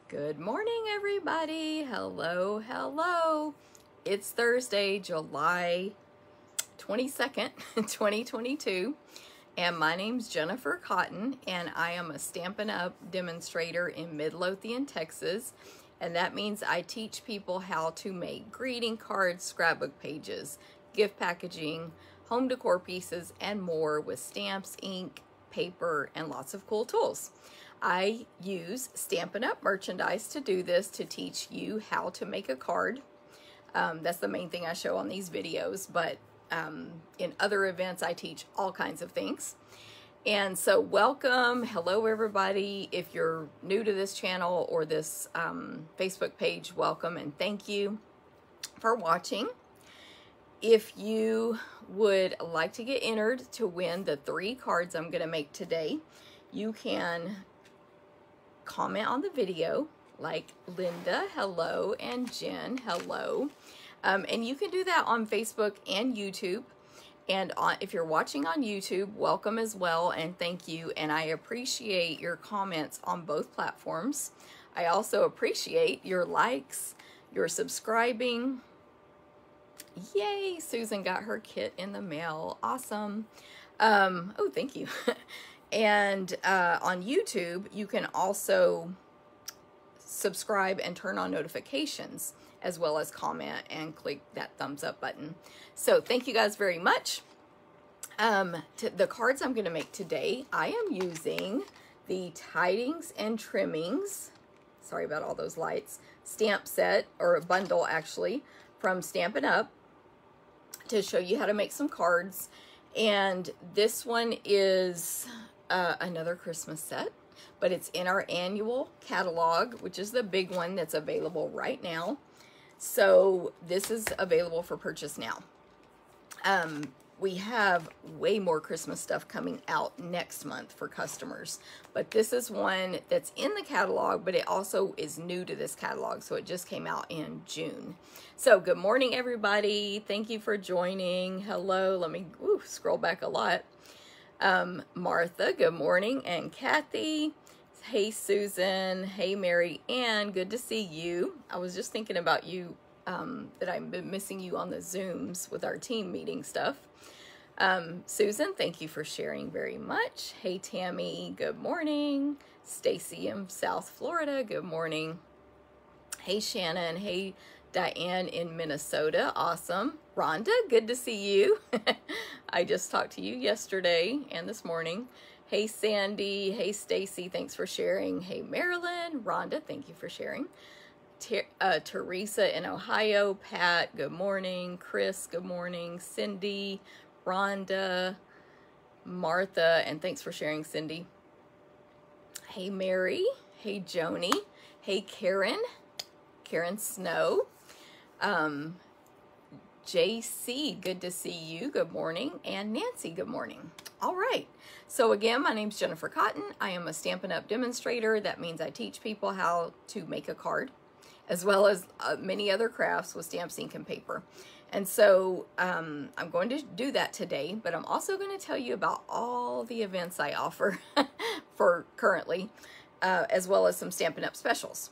Good morning, everybody. Hello, hello. It's Thursday, July 22nd, 2022, and my name's Jennifer Cotton, and I am a Stampin' Up demonstrator in Midlothian, Texas, and that means I teach people how to make greeting cards, scrapbook pages, gift packaging, home decor pieces, and more with stamps, ink, paper, and lots of cool tools. I use Stampin' Up merchandise to do this, to teach you how to make a card. That's the main thing I show on these videos, but in other events I teach all kinds of things. And so welcome, hello everybody. If you're new to this channel or this Facebook page, welcome and thank you for watching. If you would like to get entered to win the 3 cards I'm going to make today, you can comment on the video like Linda, hello, and Jen, hello. And you can do that on Facebook and YouTube. And if you're watching on YouTube, welcome as well, and thank you. And I appreciate your comments on both platforms. I also appreciate your likes, your subscribing. Yay, Susan got her kit in the mail. Awesome. Oh, thank you. And on YouTube, you can also subscribe and turn on notifications, as well as comment and click that thumbs up button. So thank you guys very much. The cards I'm going to make today, I am using the Tidings and Trimmings, sorry about all those lights, stamp set, or a bundle actually, from Stampin' Up, to show you how to make some cards. And this one is another Christmas set, but it's in our annual catalog, which is the big one that's available right now. So this is available for purchase now. We have way more Christmas stuff coming out next month for customers, but this is one that's in the catalog, but it also is new to this catalog, so it just came out in June. So good morning, everybody. Thank you for joining. Hello. Let me scroll back a lot. Martha, good morning, and Kathy. Hey, Susan. Hey, Mary Ann. Good to see you. I was just thinking about you, that I've been missing you on the Zooms with our team meeting stuff. Susan, thank you for sharing very much. Hey, Tammy, good morning. Stacy in South Florida, good morning. Hey, Shannon. Hey, Diane in Minnesota, awesome. Rhonda, good to see you. I just talked to you yesterday and this morning. Hey, Sandy. Hey, Stacy, thanks for sharing. Hey, Marilyn. Rhonda, thank you for sharing. Teresa in Ohio. Pat, good morning. Chris, good morning. Cindy, Rhonda, Martha, and thanks for sharing, Cindy. Hey, Mary. Hey, Joni. Hey, Karen. Karen Snow. JC, good to see you. Good morning. And Nancy, good morning. All right. So again, my name's Jennifer Cotton. I am a Stampin' Up demonstrator. That means I teach people how to make a card, as well as many other crafts with stamps, ink, and paper. And so I'm going to do that today, but I'm also going to tell you about all the events I offer for currently, as well as some Stampin' Up specials.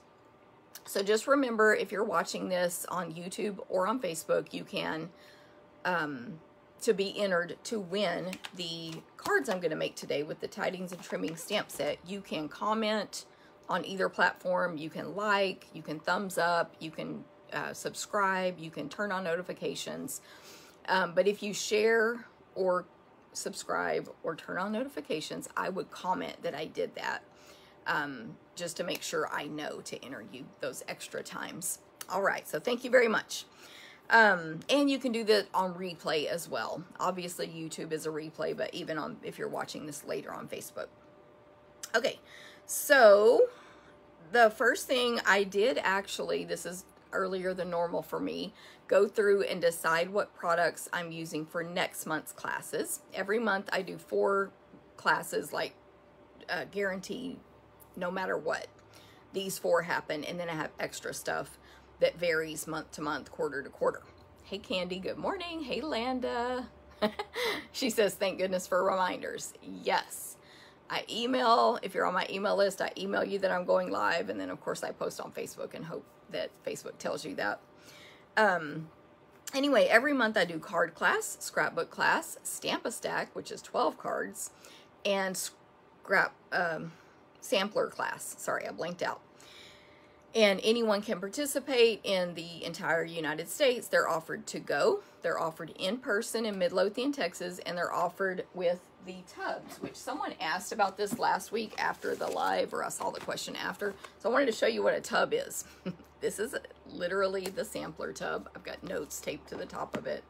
So just remember, if you're watching this on YouTube or on Facebook, you can, to be entered to win the cards I'm going to make today with the Tidings and Trimmings stamp set, you can comment on either platform, you can like, you can thumbs up, you can subscribe, you can turn on notifications. But if you share or subscribe or turn on notifications, I would comment that I did that. Just to make sure I know to enter you those extra times. All right, so thank you very much. And you can do that on replay as well. Obviously, YouTube is a replay, but even on if you're watching this later on Facebook. Okay, so the first thing I did actually, this is earlier than normal for me, go through and decide what products I'm using for next month's classes. Every month I do 4 classes, like guaranteed. No matter what, these 4 happen, and then I have extra stuff that varies month to month, quarter to quarter. Hey, Candy, good morning. Hey, Landa. She says, thank goodness for reminders. Yes. I email, if you're on my email list, I email you that I'm going live, and then of course I post on Facebook and hope that Facebook tells you that. Anyway, every month I do card class, scrapbook class, stamp a stack, which is 12 cards, and sampler class. Sorry, I blanked out. And anyone can participate in the entire United States. They're offered to go. They're offered in person in Midlothian, Texas, and they're offered with the tubs, which someone asked about this last week after the live, or I saw the question after. So I wanted to show you what a tub is. This is literally the sampler tub. I've got notes taped to the top of it.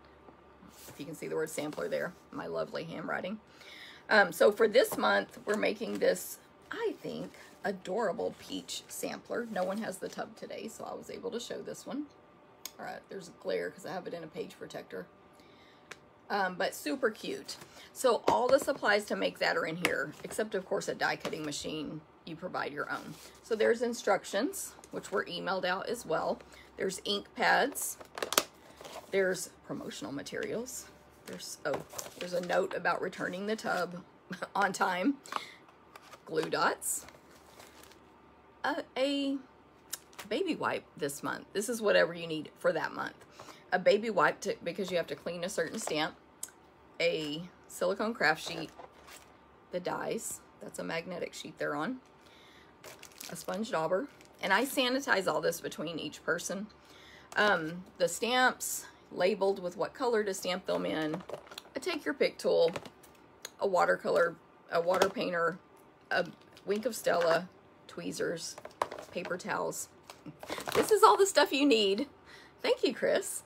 If you can see the word sampler there, my lovely handwriting. So for this month, we're making this, I think, adorable peach sampler. No one has the tub today, so I was able to show this one. All right, there's a glare because I have it in a page protector. But super cute. So all the supplies to make that are in here, except of course a die cutting machine. You provide your own. So there's instructions, which were emailed out as well. There's ink pads. There's promotional materials. There's a note about returning the tub on time. Glue dots. A baby wipe this month. This is whatever you need for that month. A baby wipe because you have to clean a certain stamp. A silicone craft sheet. The dies. That's a magnetic sheet they're on. A sponge dauber. And I sanitize all this between each person. The stamps labeled with what color to stamp them in. A take your pick tool. A watercolor. A water painter. A Wink of Stella. Tweezers, paper towels. This is all the stuff you need. Thank you, Chris,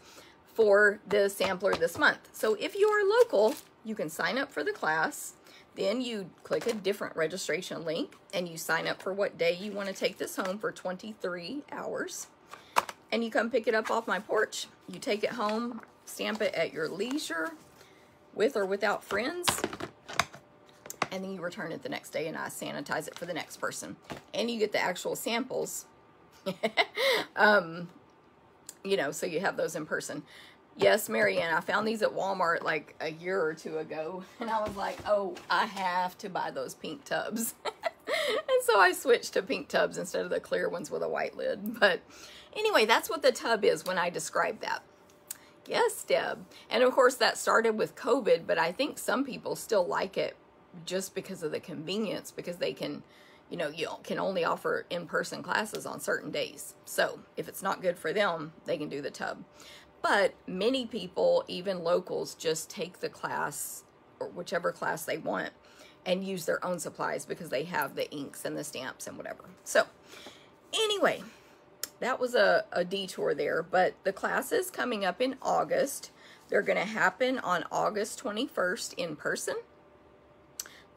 for the sampler this month. So if you are local, you can sign up for the class. Then you click a different registration link and you sign up for what day you want to take this home for 23 hours. And you come pick it up off my porch. You take it home, stamp it at your leisure, with or without friends. And then you return it the next day and I sanitize it for the next person. And you get the actual samples. You know, so you have those in person. Yes, Marianne, I found these at Walmart like a year or two ago. And I was like, oh, I have to buy those pink tubs. And so I switched to pink tubs instead of the clear ones with a white lid. But anyway, that's what the tub is when I describe that. Yes, Deb. And of course that started with COVID, but I think some people still like it just because of the convenience, because they can, you know, you can only offer in-person classes on certain days. So if it's not good for them, they can do the tub. But many people, even locals, just take the class or whichever class they want and use their own supplies because they have the inks and the stamps and whatever. So anyway, that was a detour there, but the class is coming up in August. They're going to happen on August 21st in person.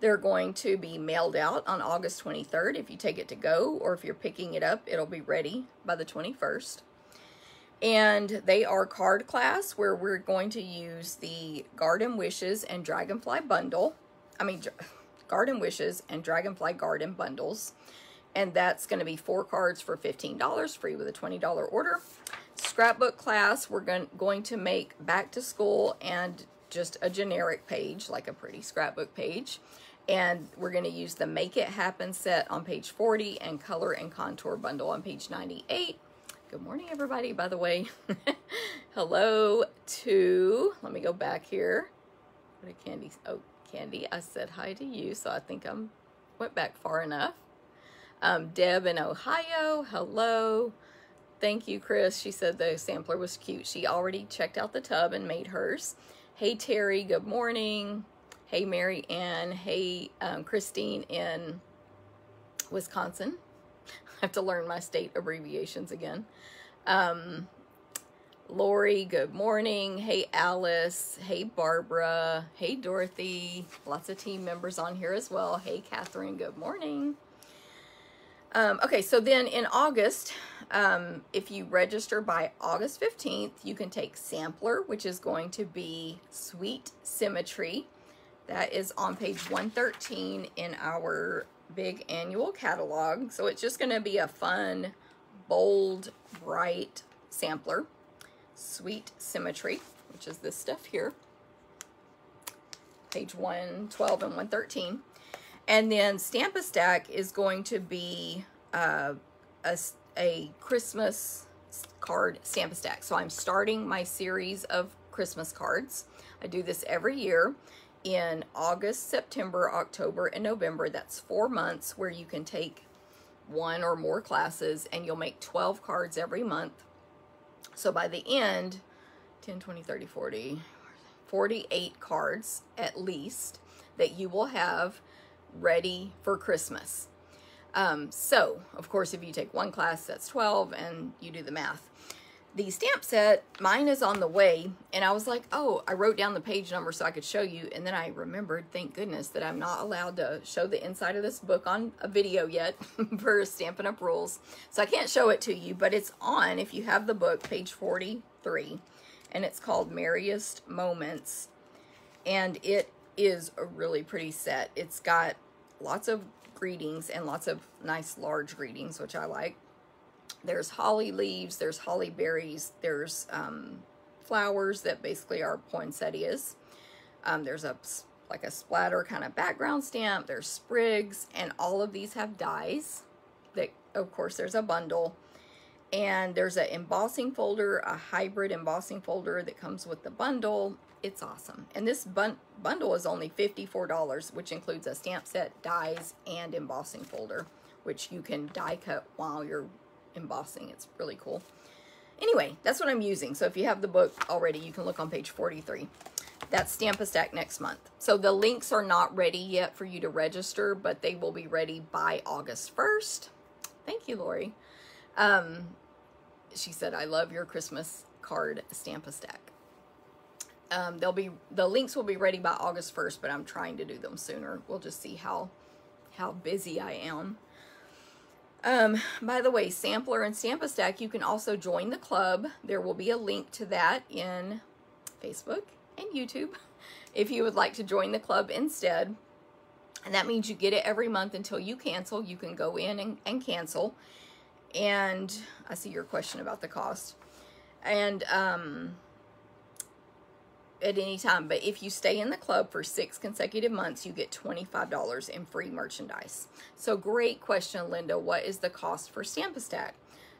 They're going to be mailed out on August 23rd if you take it to go, or if you're picking it up, it'll be ready by the 21st. And they are card class where we're going to use the Garden Wishes and Dragonfly bundle. Garden Wishes and Dragonfly Garden bundles. And that's going to be 4 cards for $15, free with a $20 order. Scrapbook class, we're going to make back to school and just a generic page, like a pretty scrapbook page. And we're going to use the Make It Happen set on page 40 and Color and Contour bundle on page 98. Good morning, everybody, by the way. Hello to, let me go back here. What did Candy, oh, Candy, I said hi to you, so I think I went back far enough. Deb in Ohio, hello. Thank you, Chris. She said the sampler was cute. She already checked out the tub and made hers. Hey, Terry, good morning. Hey, Mary Ann. Hey, Christine in Wisconsin. I have to learn my state abbreviations again. Lori, good morning. Hey, Alice. Hey, Barbara. Hey, Dorothy. Lots of team members on here as well. Hey, Catherine, good morning. Okay, so then in August, if you register by August 15th, you can take Sampler, which is going to be Sweet Symmetry. That is on page 113 in our big annual catalog. So it's just going to be a fun, bold, bright sampler. Sweet Symmetry, which is this stuff here. Page 112 and 113. And then Stamp-A-Stack is going to be a Christmas card Stamp-A-Stack. So I'm starting my series of Christmas cards. I do this every year in August, September, October, and November. That's 4 months where you can take one or more classes, and you'll make 12 cards every month. So by the end, 10, 20, 30, 40, 48 cards at least that you will have ready for Christmas. So, of course, if you take one class, that's 12, and you do the math. The stamp set, mine is on the way, and I was like, oh, I wrote down the page number so I could show you, and then I remembered, thank goodness, that I'm not allowed to show the inside of this book on a video yet for Stampin' Up! Rules. So I can't show it to you, but it's on, if you have the book, page 43, and it's called Merriest Moments, and it is a really pretty set. It's got lots of greetings and lots of nice large greetings, which I like. There's holly leaves, there's holly berries, there's flowers that basically are poinsettias. There's like a splatter kind of background stamp. There's sprigs, and all of these have dies. That, of course, there's a bundle. And there's an embossing folder, a hybrid embossing folder that comes with the bundle. It's awesome. And this bundle is only $54, which includes a stamp set, dies, and embossing folder, which you can die cut while you're embossing. It's really cool. Anyway, that's what I'm using. So if you have the book already, you can look on page 43. That's Stamp-A-Stack next month. So the links are not ready yet for you to register, but they will be ready by August 1st. Thank you, Lori. She said, I love your Christmas card Stamp-A-Stack. The links will be ready by August 1st, but I'm trying to do them sooner. We'll just see how busy I am. By the way, Sampler and Stamp-A-Stack, you can also join the club. There will be a link to that in Facebook and YouTube if you would like to join the club instead. And that means you get it every month until you cancel. You can go in and cancel. And I see your question about the cost. And at any time, but if you stay in the club for 6 consecutive months, you get $25 in free merchandise. So great question, Linda. What is the cost for Stamp-A-Stack?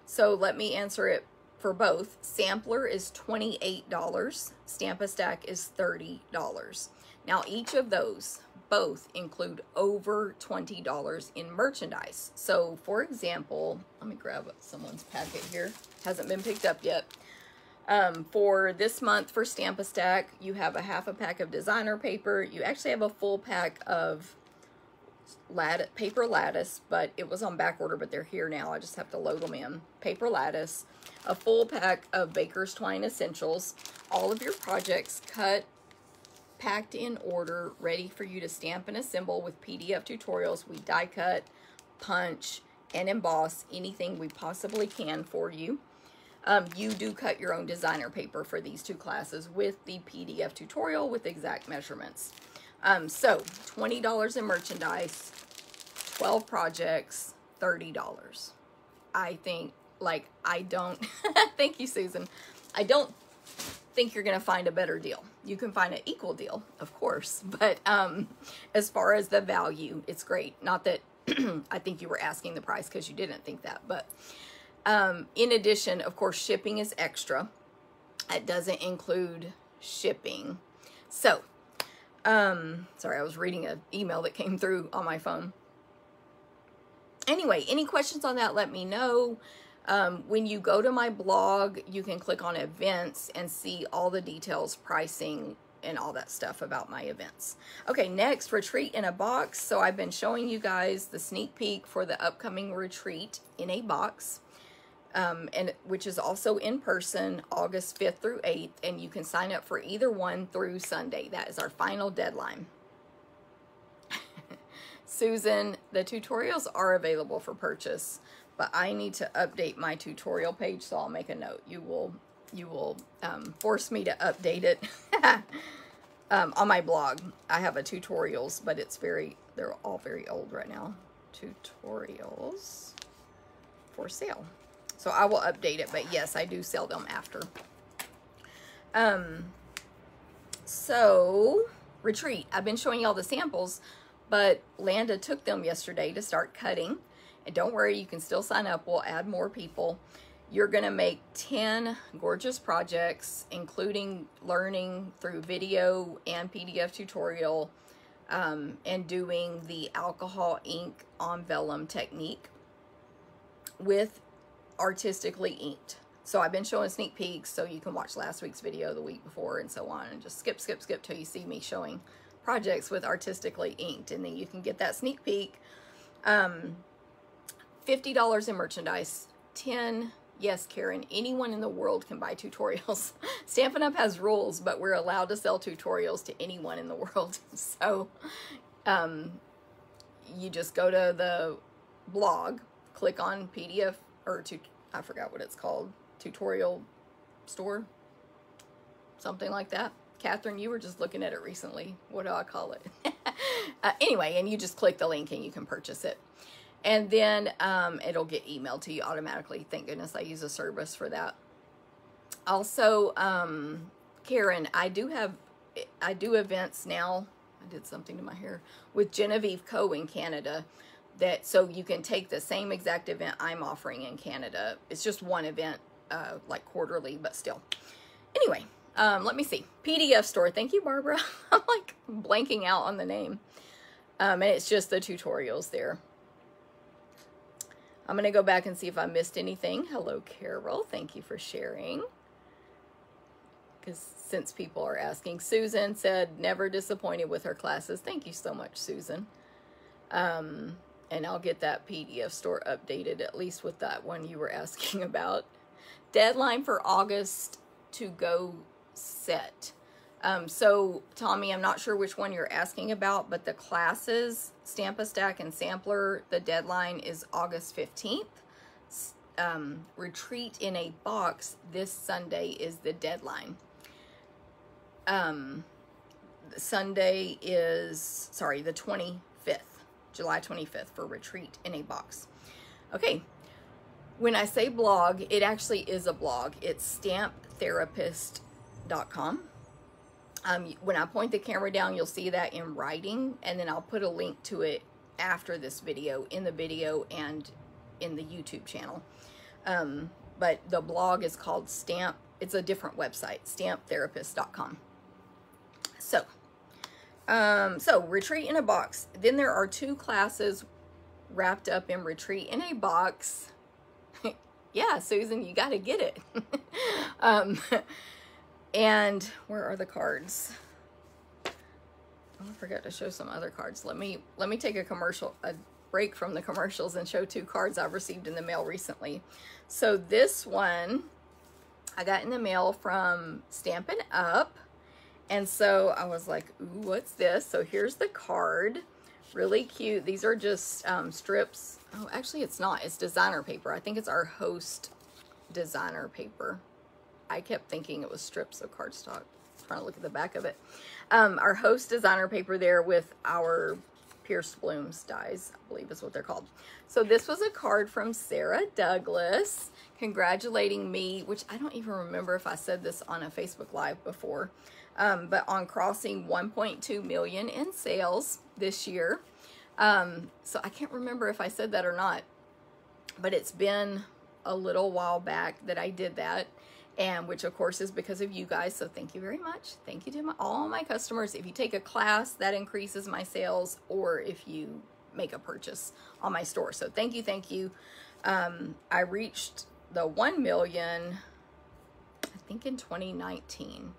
So let me answer it for both. Sampler is $28. Stamp-A-Stack is $30. Now each of those both include over $20 in merchandise. So for example, let me grab someone's packet here. Hasn't been picked up yet. For this month for Stamp-A-Stack, you have a half a pack of designer paper. You actually have a full pack of paper lattice, but it was on back order, but they're here now. I just have to load them in. Paper lattice, a full pack of Baker's Twine Essentials, all of your projects cut, packed in order, ready for you to stamp and assemble with PDF tutorials. We die cut, punch, and emboss anything we possibly can for you. You do cut your own designer paper for these 2 classes with the PDF tutorial with exact measurements. So $20 in merchandise, 12 projects, $30. I think, like, I don't, thank you, Susan. I don't think you're going to find a better deal. You can find an equal deal, of course, but as far as the value, it's great. Not that I think you were asking the price because you didn't think that, but in addition, of course, shipping is extra. It doesn't include shipping. So, sorry, I was reading an email that came through on my phone. Anyway, any questions on that, let me know. When you go to my blog, you can click on events and see all the details, pricing, and all that stuff about my events. Okay, next, retreat in a box. So I've been showing you guys the sneak peek for the upcoming retreat in a box. And which is also in person, August 5th through 8th, and you can sign up for either one through Sunday. That is our final deadline. Susan, the tutorials are available for purchase, but I need to update my tutorial page, so I'll make a note. You will force me to update it on my blog. I have a tutorials, but they're all very old right now. Tutorials for sale. So I will update it, but yes, I do sell them after. So, retreat. I've been showing you all the samples, but Landa took them yesterday to start cutting. And don't worry, you can still sign up. We'll add more people. You're going to make 10 gorgeous projects, including learning through video and PDF tutorial, and doing the alcohol ink on vellum technique with artistically inked. So I've been showing sneak peeks, so you can watch last week's video, the week before, and so on, and just skip till you see me showing projects with artistically inked, and then you can get that sneak peek. $50 in merchandise, 10. Yes, Karen, anyone in the world can buy tutorials. Stampin' Up! Has rules, but we're allowed to sell tutorials to anyone in the world. So you just go to the blog, click on PDF, or I forgot what it's called, tutorial store, something like that. Catherine, you were just looking at it recently. What do I call it? Anyway, and you just click the link and you can purchase it. And then it'll get emailed to you automatically. Thank goodness I use a service for that. Also, Karen, I do events now. I did something to my hair with Genevieve Co. in Canada. So you can take the same exact event I'm offering in Canada. It's just one event, like quarterly, but still. Anyway, let me see. PDF store. Thank you, Barbara. I'm like blanking out on the name. And it's just the tutorials there. I'm going to go back and see if I missed anything. Hello, Carol. Thank you for sharing. Because since people are asking, Susan said, never disappointed with her classes. Thank you so much, Susan. And I'll get that PDF store updated, at least with that one you were asking about. Deadline for August to go set. So, Tommy, I'm not sure which one you're asking about, but the classes, Stamp-A-Stack and Sampler, the deadline is August 15th. Retreat in a Box this Sunday is the deadline. Sunday is, sorry, the 25th, July 25th for Retreat in a Box. Okay, when I say blog, it actually is a blog. It's stamptherapist.com. When I point the camera down, you'll see that in writing, and then I'll put a link to it after this video, in the video and in the YouTube channel. But the blog is called it's a different website, stamptherapist.com. So, Retreat in a Box. Then there are 2 classes wrapped up in Retreat in a Box. Yeah, Susan, you got to get it. And where are the cards? Oh, I forgot to show some other cards. Let me take a break from the commercials and show 2 cards I've received in the mail recently. So this one I got in the mail from Stampin' Up. And so I was like, ooh, what's this? So here's the card. Really cute. These are just strips. Oh, actually it's not. It's designer paper. I think it's our host designer paper. I kept thinking it was strips of cardstock. Trying to look at the back of it. Our host designer paper there with our Pierce Blooms dies, I believe is what they're called. So this was a card from Sarah Douglas congratulating me, which I don't even remember if I said this on a Facebook Live before, but on crossing 1.2 million in sales this year. So I can't remember if I said that or not, but it's been a little while back that I did that. And which of course is because of you guys, so thank you very much. Thank you to all my customers. If you take a class, that increases my sales, or if you make a purchase on my store. So thank you, thank you. I reached the 1 million, I think in 2019,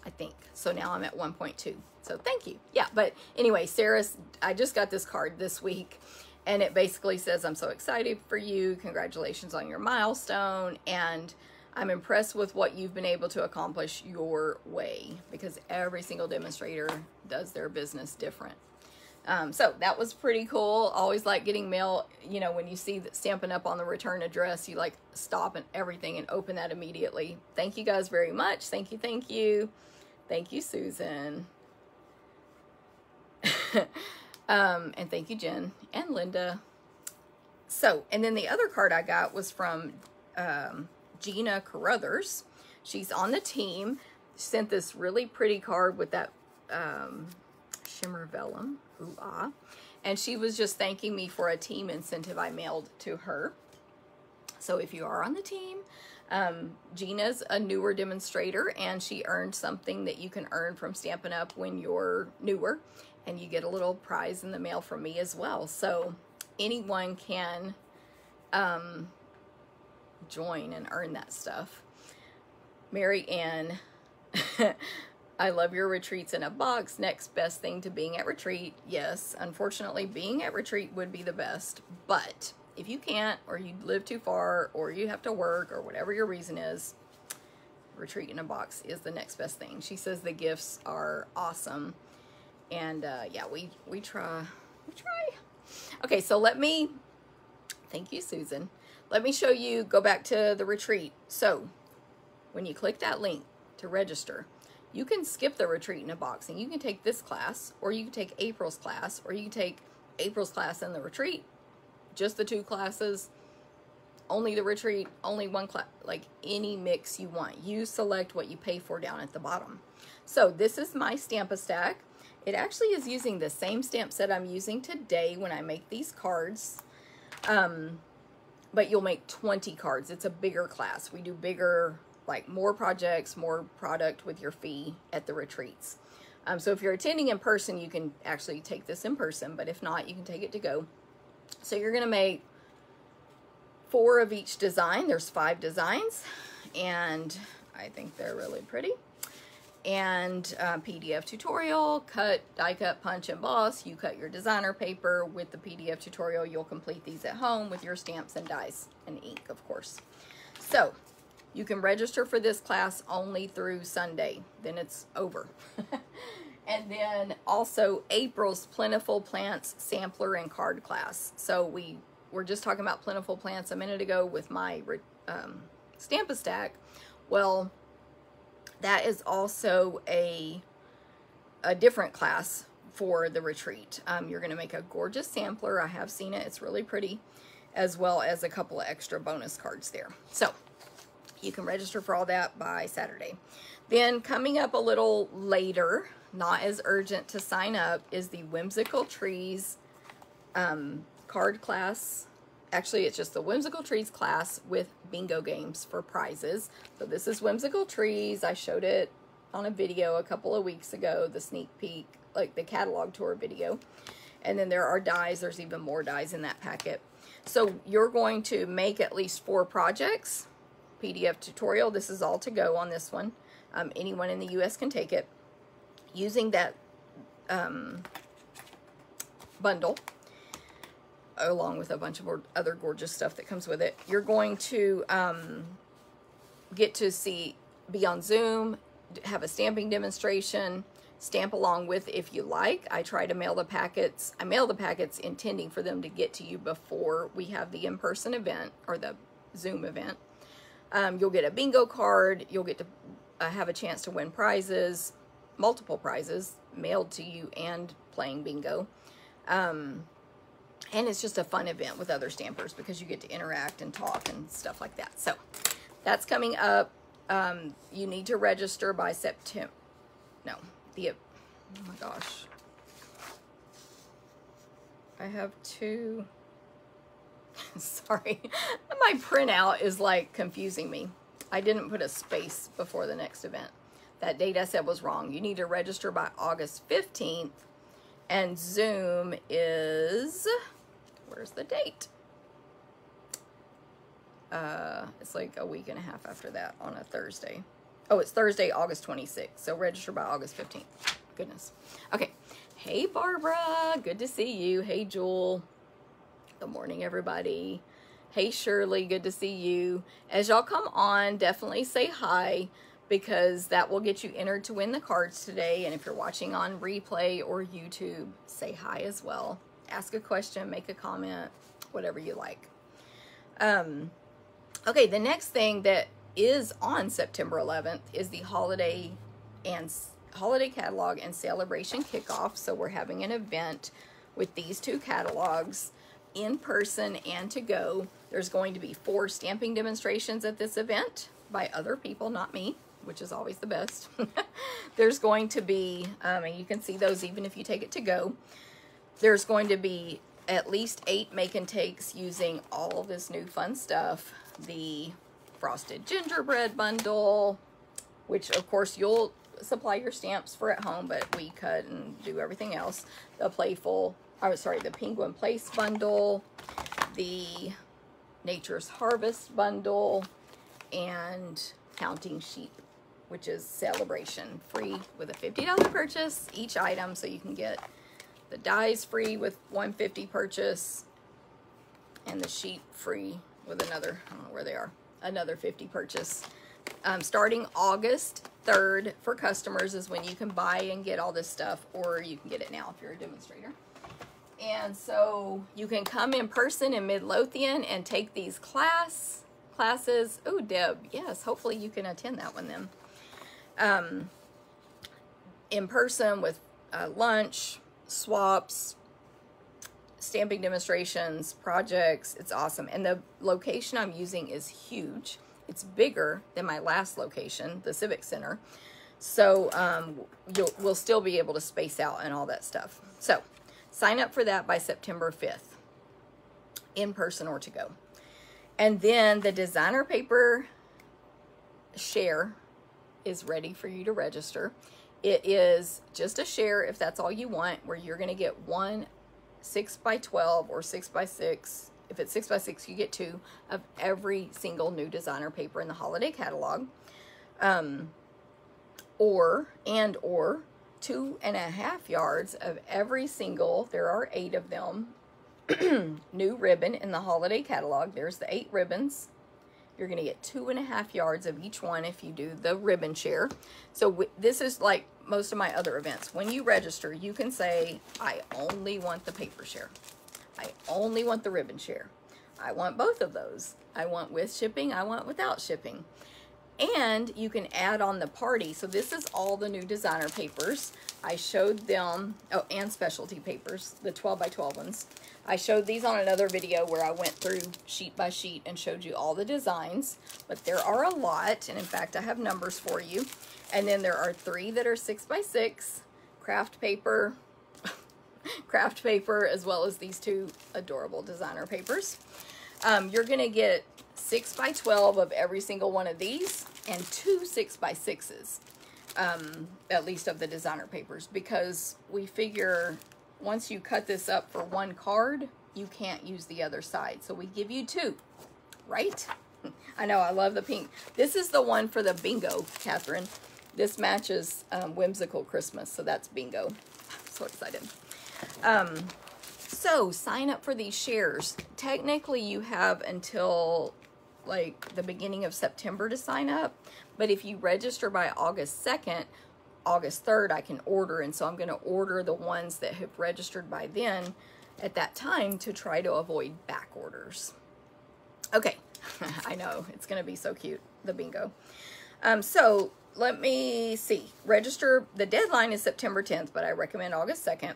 I think. So now I'm at 1.2. So thank you. Yeah, but anyway, Sarah's, I just got this card this week, and it basically says, I'm so excited for you. Congratulations on your milestone. And I'm impressed with what you've been able to accomplish your way, because every single demonstrator does their business different. So that was pretty cool. Always like getting mail, you know, when you see that Stampin' Up on the return address, you like stop and everything and open that immediately. Thank you guys very much. Thank you. Thank you. Thank you, Susan. And thank you, Jen and Linda. So, and then the other card I got was from, Gina Carruthers. She's on the team. She sent this really pretty card with that shimmer vellum. Ooh, ah. And she was just thanking me for a team incentive I mailed to her. So if you are on the team, Gina's a newer demonstrator, and she earned something that you can earn from Stampin' Up when you're newer, and you get a little prize in the mail from me as well. So anyone can join and earn that stuff. Mary Ann, I love your retreats in a box. Next best thing to being at retreat. Yes, unfortunately, being at retreat would be the best, but if you can't, or you live too far, or you have to work, or whatever your reason is, retreat in a box is the next best thing. She says the gifts are awesome. And yeah, we try. Okay, so thank you, Susan. Let me show you, go back to the retreat. So when you click that link to register, you can skip the retreat in a box, and you can take this class, or you can take April's class, or you can take April's class and the retreat, just the two classes, only the retreat, only one class, like any mix you want. You select what you pay for down at the bottom. So this is my Stamp-A-Stack. It actually is using the same stamp set I'm using today when I make these cards. But you'll make 20 cards. It's a bigger class. We do bigger, like more projects, more product with your fee at the retreats. So if you're attending in person, you can actually take this in person, but if not, you can take it to go. So you're going to make 4 of each design. There's 5 designs, and I think they're really pretty. And PDF tutorial, cut, die cut, punch, emboss. You cut your designer paper with the PDF tutorial. You'll complete these at home with your stamps and dies and ink, of course. So you can register for this class only through Sunday. Then it's over. And then also April's Plentiful Plants Sampler and Card class. So we were just talking about Plentiful Plants a minute ago with my Stamp-A-Stack. Well, that is also a different class for the retreat. You're going to make a gorgeous sampler. I have seen it. It's really pretty, as well as a couple of extra bonus cards there. So you can register for all that by Saturday. Then coming up a little later, not as urgent to sign up, is the Whimsical Trees card class. Actually, it's just the Whimsical Trees class with bingo games for prizes. So this is Whimsical Trees. I showed it on a video a couple of weeks ago, the sneak peek, like the catalog tour video. And then there are dies. There's even more dies in that packet. So you're going to make at least 4 projects. PDF tutorial. This is all to go on this one. Anyone in the U.S. can take it. Using that bundle, along with a bunch of other gorgeous stuff that comes with it, you're going to get to be on Zoom, have a stamping demonstration, stamp along with if you like. I try to mail the packets. I mail the packets intending for them to get to you before we have the in-person event or the Zoom event. You'll get a bingo card. You'll get to have a chance to win prizes, multiple prizes mailed to you and playing bingo. And it's just a fun event with other stampers because you get to interact and talk and stuff like that. So that's coming up. You need to register by September. No, oh my gosh. I have 2. Sorry. My printout is like confusing me. I didn't put a space before the next event. That date I said was wrong. You need to register by August 15th. And Zoom is, where's the date? It's like a week and a half after that on a Thursday. Oh, it's Thursday, August 26th. So register by August 15th. Goodness. Okay. Hey, Barbara. Good to see you. Hey, Jewel. Good morning, everybody. Hey, Shirley. Good to see you. As y'all come on, definitely say hi, because that will get you entered to win the cards today. And if you're watching on replay or YouTube, say hi as well. Ask a question, make a comment, whatever you like. Okay, the next thing that is on September 11th is the holiday catalog and celebration kickoff. So we're having an event with these 2 catalogs in person and to go. There's going to be 4 stamping demonstrations at this event by other people, not me, which is always the best. There's going to be, and you can see those even if you take it to go. There's going to be at least 8 make and takes using all of this new fun stuff. The frosted gingerbread bundle, which of course you'll supply your stamps for at home, but we cut and do everything else. The the Penguin Place bundle, the Nature's Harvest bundle, and Counting Sheep, which is celebration free with a $50 purchase each item, so you can get the dies free with $150 purchase, and the sheep free with another, I don't know where they are, another $50 purchase. Starting August 3rd for customers is when you can buy and get all this stuff, or you can get it now if you're a demonstrator. And so you can come in person in Midlothian and take these classes. Oh, Deb, yes, hopefully you can attend that one then. In person with lunch, swaps, stamping demonstrations, projects. It's awesome. And the location I'm using is huge. It's bigger than my last location, the Civic Center. So we'll still be able to space out and all that stuff. So sign up for that by September 5th, in person or to go. And then the designer paper share is ready for you to register. It is just a share if that's all you want, where you're going to get one 6x12 or 6x6. If it's 6x6, you get 2 of every single new designer paper in the holiday catalog. Or 2.5 yards of every single, there are 8 of them, new ribbon in the holiday catalog. There's the 8 ribbons. You're going to get 2.5 yards of each one if you do the ribbon share. So this is like most of my other events. When you register, you can say, I only want the paper share. I only want the ribbon share. I want both of those. I want with shipping. I want without shipping. And you can add on the party. So this is all the new designer papers. I showed them, oh, and specialty papers, the 12x12 ones. I showed these on another video where I went through sheet by sheet and showed you all the designs, but there are a lot, and in fact I have numbers for you. And then there are 3 that are 6x6, craft paper, as well as these 2 adorable designer papers. You're gonna get 6x12 of every single one of these, and 2 6x6s, at least of the designer papers, because we figure once you cut this up for 1 card, you can't use the other side. So we give you 2, right? I know, I love the pink. This is the one for the bingo, Catherine. This matches Whimsical Christmas, so that's bingo. I'm so excited. So sign up for these shares. Technically, you have until like the beginning of September to sign up, but if you register by August 2nd, August 3rd, I can order, and so I'm going to order the ones that have registered by then at that time to try to avoid back orders. Okay, I know, it's going to be so cute, the bingo. So let me see. Register, the deadline is September 10th, but I recommend August 2nd.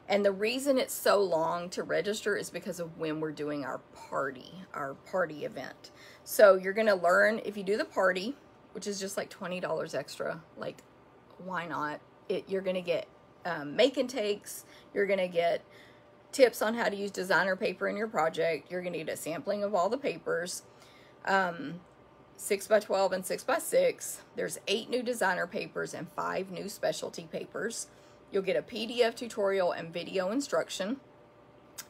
And the reason it's so long to register is because of when we're doing our party event. So you're going to learn, if you do the party, which is just like $20 extra, like, why not? You're going to get make and takes. You're going to get tips on how to use designer paper in your project. You're going to get a sampling of all the papers, 6x12 and 6x6. There's 8 new designer papers and 5 new specialty papers. You'll get a PDF tutorial and video instruction.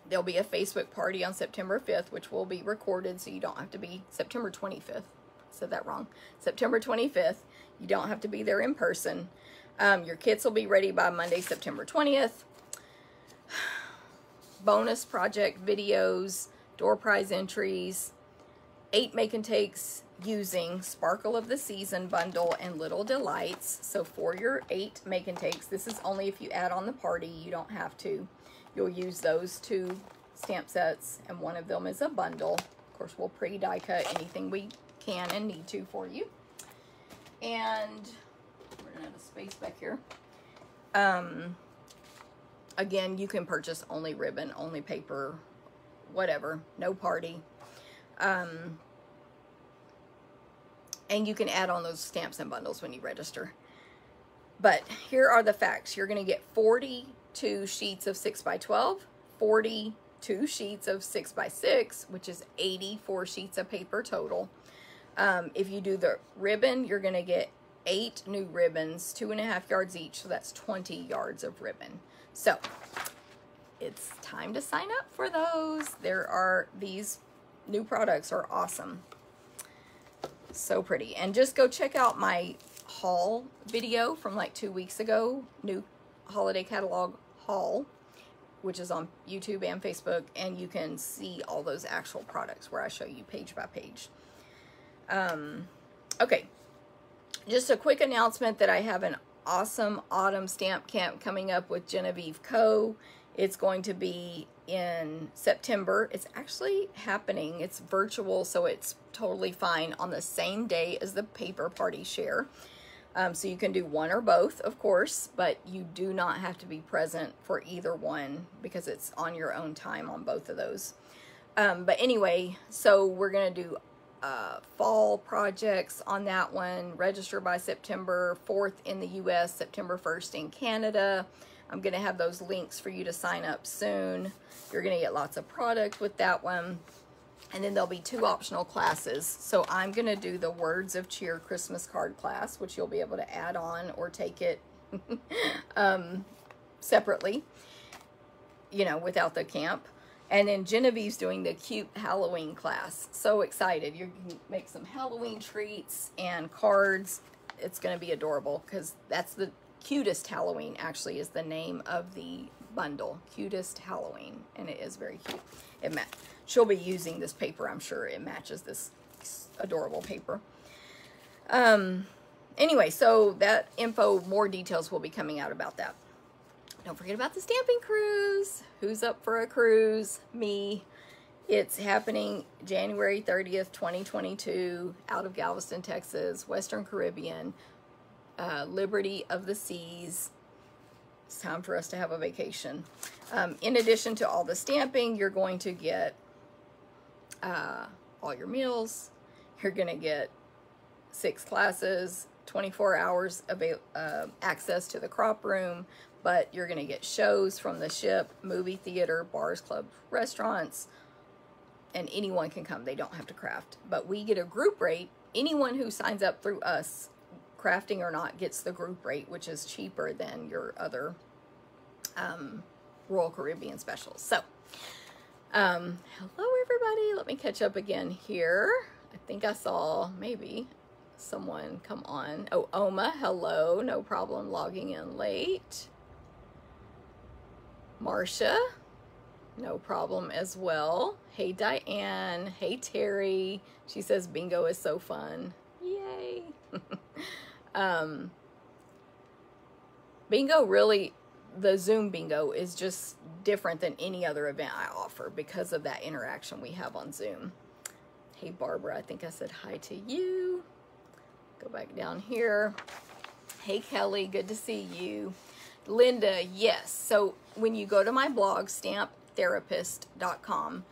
There'll be a Facebook party on September 5th, which will be recorded, so you don't have to be September 25th. Said that wrong. September 25th. You don't have to be there in person. Your kits will be ready by Monday, September 20th. Bonus project videos, door prize entries, 8 make and takes using Sparkle of the Season bundle and Little Delights. So for your 8 make and takes, this is only if you add on the party. You don't have to. You'll use those 2 stamp sets, and one of them is a bundle. Of course, we'll pre-die cut anything we can and need to for you. And we're running out of space back here. Again, you can purchase only ribbon, only paper, whatever, no party. And you can add on those stamps and bundles when you register. But here are the facts. You're going to get 40 42 sheets of 6x12, 42 sheets of 6x6, which is 84 sheets of paper total. If you do the ribbon, you're going to get 8 new ribbons, 2.5 yards each, so that's 20 yards of ribbon. So it's time to sign up for those. These new products are awesome. So pretty. And just go check out my haul video from like 2 weeks ago, new holiday catalog haul, which is on YouTube and Facebook, and you can see all those actual products where I show you page by page. Okay, just a quick announcement that I have an awesome autumn stamp camp coming up with Genevieve Co. It's going to be in September. It's actually happening. It's virtual, so it's totally fine, on the same day as the paper party share. So you can do one or both, of course, but you do not have to be present for either one because it's on your own time on both of those. But anyway, so we're going to do fall projects on that one. Register by September 4th in the US, September 1st in Canada. I'm going to have those links for you to sign up soon. You're going to get lots of product with that one. And then there'll be 2 optional classes. So I'm going to do the Words of Cheer Christmas card class, which you'll be able to add on or take it separately, you know, without the camp. And then Genevieve's doing the cute Halloween class. So excited. You can make some Halloween treats and cards. It's going to be adorable because that's the Cutest Halloween, actually, is the name of the bundle. Cutest Halloween. And it is very cute. She'll be using this paper, I'm sure. It matches this adorable paper. Anyway, so that info, more details will be coming out about that. Don't forget about the stamping cruise. Who's up for a cruise? Me. It's happening January 30th, 2022, out of Galveston, Texas, Western Caribbean, Liberty of the Seas. It's time for us to have a vacation. In addition to all the stamping, you're going to get all your meals. You're going to get 6 classes, 24 hours of access to the crop room, but you're going to get shows from the ship, movie theater, bars, clubs, restaurants, and anyone can come. They don't have to craft. But we get a group rate. Anyone who signs up through us, crafting or not, gets the group rate, which is cheaper than your other Royal Caribbean specials. So, hello everybody. Let me catch up again here. I think I saw maybe someone come on. Oh, Oma, hello. No problem logging in late. Marcia, no problem as well. Hey, Diane. Hey, Terry. She says bingo is so fun. Yay. Bingo really, the Zoom bingo is just different than any other event I offer because of that interaction we have on Zoom. Hey, Barbara, I think I said hi to you. Go back down here. Hey, Kelly, good to see you. Linda, yes. So when you go to my blog, stamптherapist.com,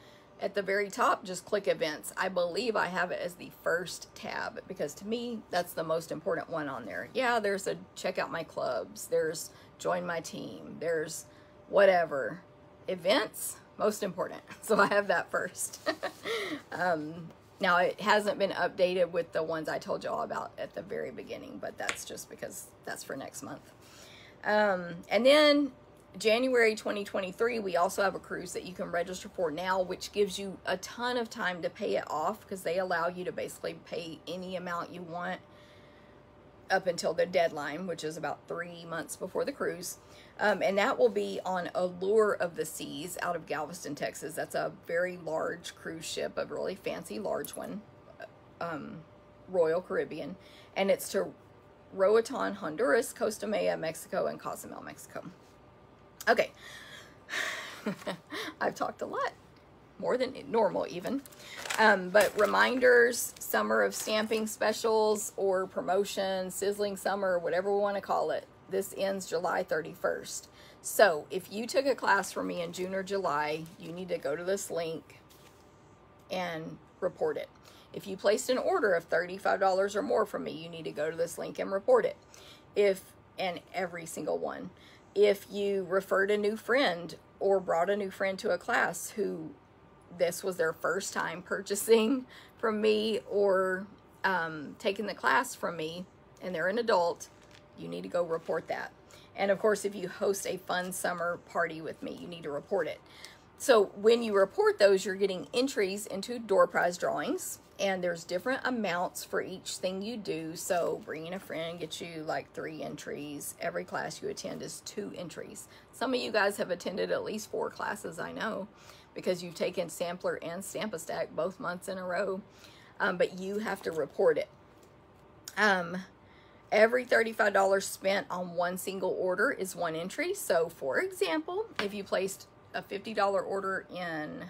at the very top, just click events. I believe I have it as the first tab because to me, that's the most important one on there. Yeah, there's a check out my clubs. There's join my team. There's whatever. Events, most important. So I have that first. Now, it hasn't been updated with the ones I told you all about at the very beginning, but that's just because that's for next month. And then January 2023, we also have a cruise that you can register for now, which gives you a ton of time to pay it off because they allow you to basically pay any amount you want up until the deadline, which is about 3 months before the cruise. And that will be on Allure of the Seas out of Galveston, Texas. That's a very large cruise ship, a really fancy large one, Royal Caribbean. And it's to Roatan, Honduras, Costa Maya, Mexico, and Cozumel, Mexico. Okay. I've talked a lot. More than normal even. But reminders, summer of stamping specials or promotion, sizzling summer, whatever we want to call it. This ends July 31st. So if you took a class from me in June or July, you need to go to this link and report it. If you placed an order of $35 or more from me, you need to go to this link and report it. And every single one. if you referred a new friend or brought a new friend to a class who this was their first time purchasing from me or taking the class from me, and they're an adult, you need to go report that. And of course, if you host a fun summer party with me, you need to report it. So when you report those, you're getting entries into door prize drawings, and there's different amounts for each thing you do. So bringing a friend gets you like 3 entries. Every class you attend is 2 entries. Some of you guys have attended at least 4 classes, I know, because you've taken Sampler and Stamp-A-Stack both months in a row, but you have to report it. Every $35 spent on one single order is 1 entry. So for example, if you placed a $50 order in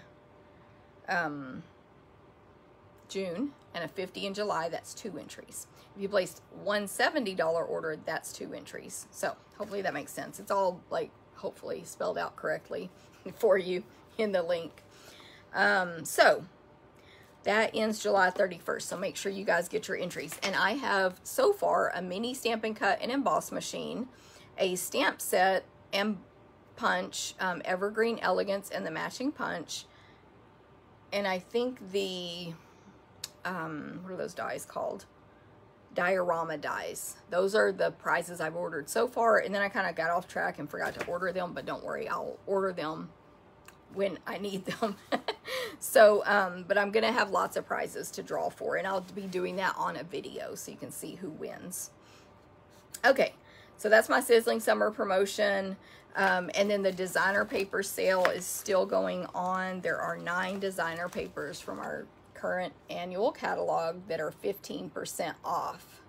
June and a $50 in July, that's 2 entries. If you placed one $70 order, that's 2 entries. So hopefully that makes sense. It's all like hopefully spelled out correctly for you in the link. So that ends July 31st. So make sure you guys get your entries. And I have so far a mini Stampin' Cut and Emboss machine, a stamp set and punch, Evergreen Elegance and the matching punch. And I think the, what are those dies called? Diorama dies. Those are the prizes I've ordered so far. And then I kind of got off track and forgot to order them, but don't worry, I'll order them when I need them. So, but I'm going to have lots of prizes to draw for, and I'll be doing that on a video so you can see who wins. Okay, so that's my Sizzling Summer promotion. And then the designer paper sale is still going on. There are 9 designer papers from our current annual catalog that are 15% off.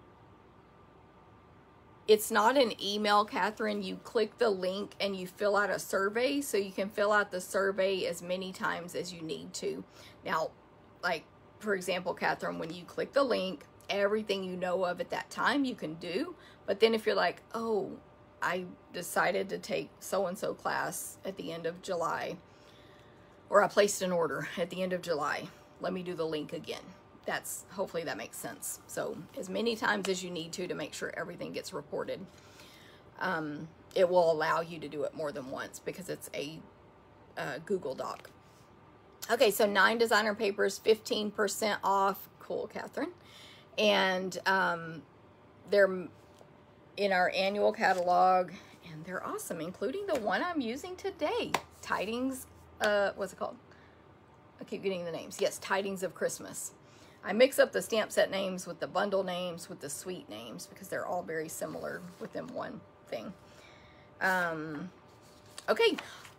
It's not an email, Catherine. You click the link and you fill out a survey, so you can fill out the survey as many times as you need to. Now, like, for example, Catherine, when you click the link, everything you know of at that time you can do. But then if you're like, oh, I decided to take so-and-so class at the end of July, or I placed an order at the end of July, let me do the link again. Hopefully that makes sense. So as many times as you need to make sure everything gets reported. It will allow you to do it more than once because it's a Google Doc. Okay, so 9 designer papers, 15% off. Cool, Catherine. And they're in our annual catalog, and they're awesome, including the one I'm using today. Tidings, what's it called? I keep getting the names. Yes, Tidings of Christmas. I mix up the stamp set names with the bundle names with the suite names because they're all very similar within one thing. Okay,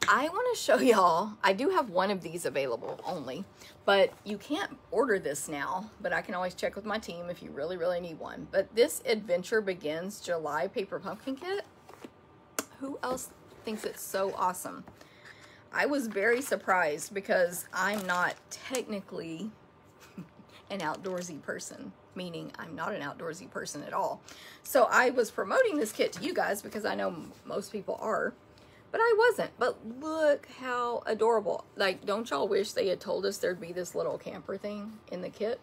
I want to show y'all, I do have one of these available only, but you can't order this now, but I can always check with my team if you really, really need one. But this Adventure Begins July Paper Pumpkin Kit, who else thinks it's so awesome? I was very surprised because I'm not technically an outdoorsy person, meaning I'm not an outdoorsy person at all. So I was promoting this kit to you guys because I know most people are, but I wasn't. But look how adorable. Like, don't y'all wish they had told us there'd be this little camper thing in the kit?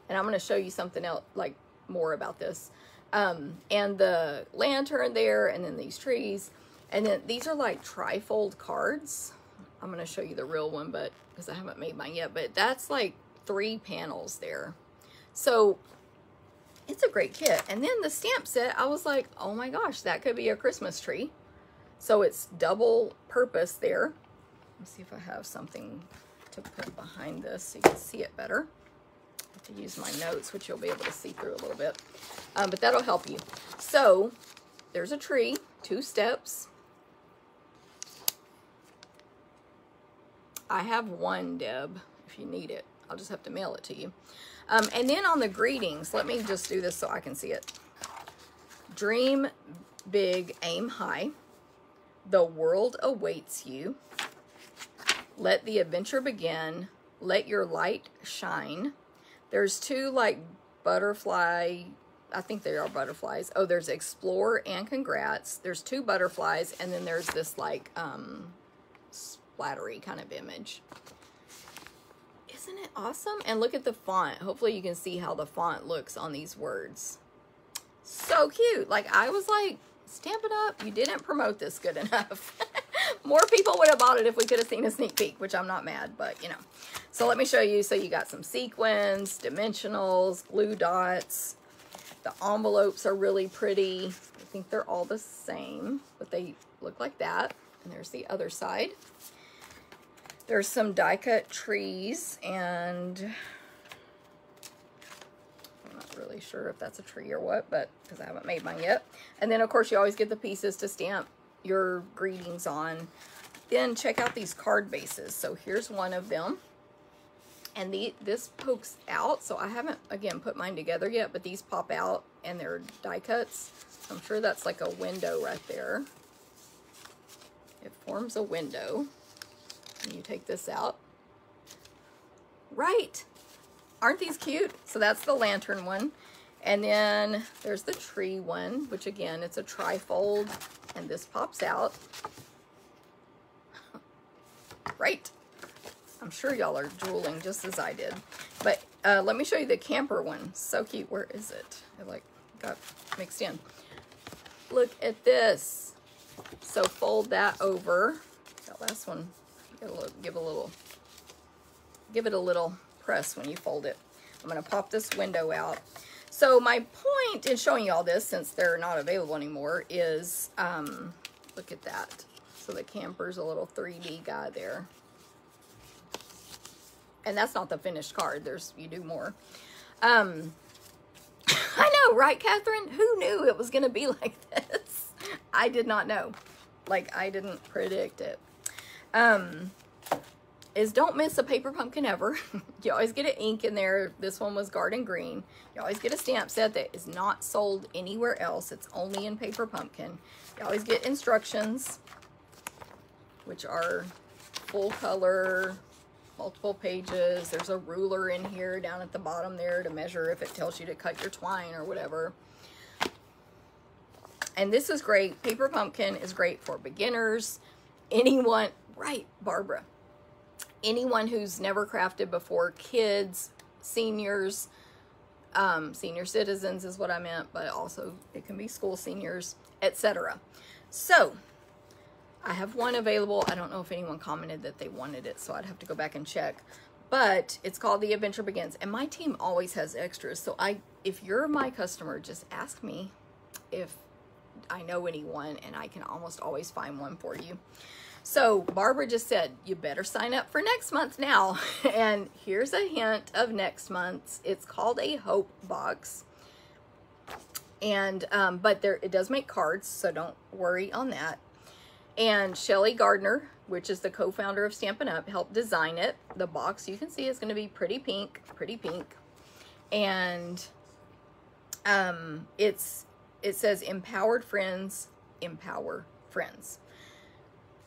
And I'm going to show you something else, like more about this. And the lantern there, and then these trees. And then these are like trifold cards. I'm going to show you the real one, but because I haven't made mine yet, but that's like 3 panels there. So it's a great kit. And then the stamp set, I was like, oh my gosh, that could be a Christmas tree. So it's double purpose there. Let's see if I have something to put behind this so you can see it better. I have to use my notes, which you'll be able to see through a little bit. But that'll help you. So there's a tree, 2 steps. I have one, Deb, if you need it. I'll just have to mail it to you. And then on the greetings, let me just do this so I can see it. Dream big, aim high. The world awaits you. Let the adventure begin. Let your light shine. There's 2 like butterfly, I think they are butterflies. Oh, there's explore and congrats. There's 2 butterflies, and then there's this like splattery kind of image. Isn't it awesome? And look at the font. Hopefully you can see how the font looks on these words. So cute. Like, I was like Stampin' Up, you didn't promote this good enough. More people would have bought it if we could have seen a sneak peek, which I'm not mad, but you know. So let me show you. So you got some sequins, dimensionals, glue dots. The envelopes are really pretty. I think they're all the same, but they look like that. And there's the other side. There's some die cut trees, and I'm not really sure if that's a tree or what, but because I haven't made mine yet. And then of course you always get the pieces to stamp your greetings on. Then check out these card bases. So here's one of them, and this pokes out, so I haven't again put mine together yet, but these pop out and they're die cuts. I'm sure that's like a window right there. It forms a window. And you take this out. Right. Aren't these cute? So that's the lantern one. And then there's the tree one, which again, it's a trifold, and this pops out. Right. I'm sure y'all are drooling just as I did. But let me show you the camper one. So cute. Where is it? It like got mixed in. Look at this. So fold that over. That last one, give it a little press when you fold it. I'm going to pop this window out. So my point in showing you all this, since they're not available anymore, is look at that. So the camper's a little 3D guy there. And that's not the finished card. You do more. I know, right, Catherine? Who knew it was going to be like this? I did not know. Like, I didn't predict it. Is don't miss a paper pumpkin ever. You always get an ink in there. This one was garden green. You always get a stamp set that is not sold anywhere else. It's only in paper pumpkin. You always get instructions, which are full color, multiple pages. There's a ruler in here down at the bottom there to measure if it tells you to cut your twine or whatever. And this is great. Paper pumpkin is great for beginners. Anyone, right, Barbara? Anyone who's never crafted before, kids, seniors, senior citizens is what I meant, but also it can be school seniors, etc. So I have one available. I don't know if anyone commented that they wanted it, so I'd have to go back and check. But it's called The Adventure Begins, and my team always has extras. So if you're my customer, just ask me if I know anyone, and I can almost always find one for you. So Barbara just said, you better sign up for next month now. And here's a hint of next month's. It's called a Hope Box. And, but it does make cards, so don't worry on that. And Shelly Gardner, which is the co-founder of Stampin' Up, helped design it. The box, you can see, is going to be pretty pink. And it says, empowered friends, empower friends.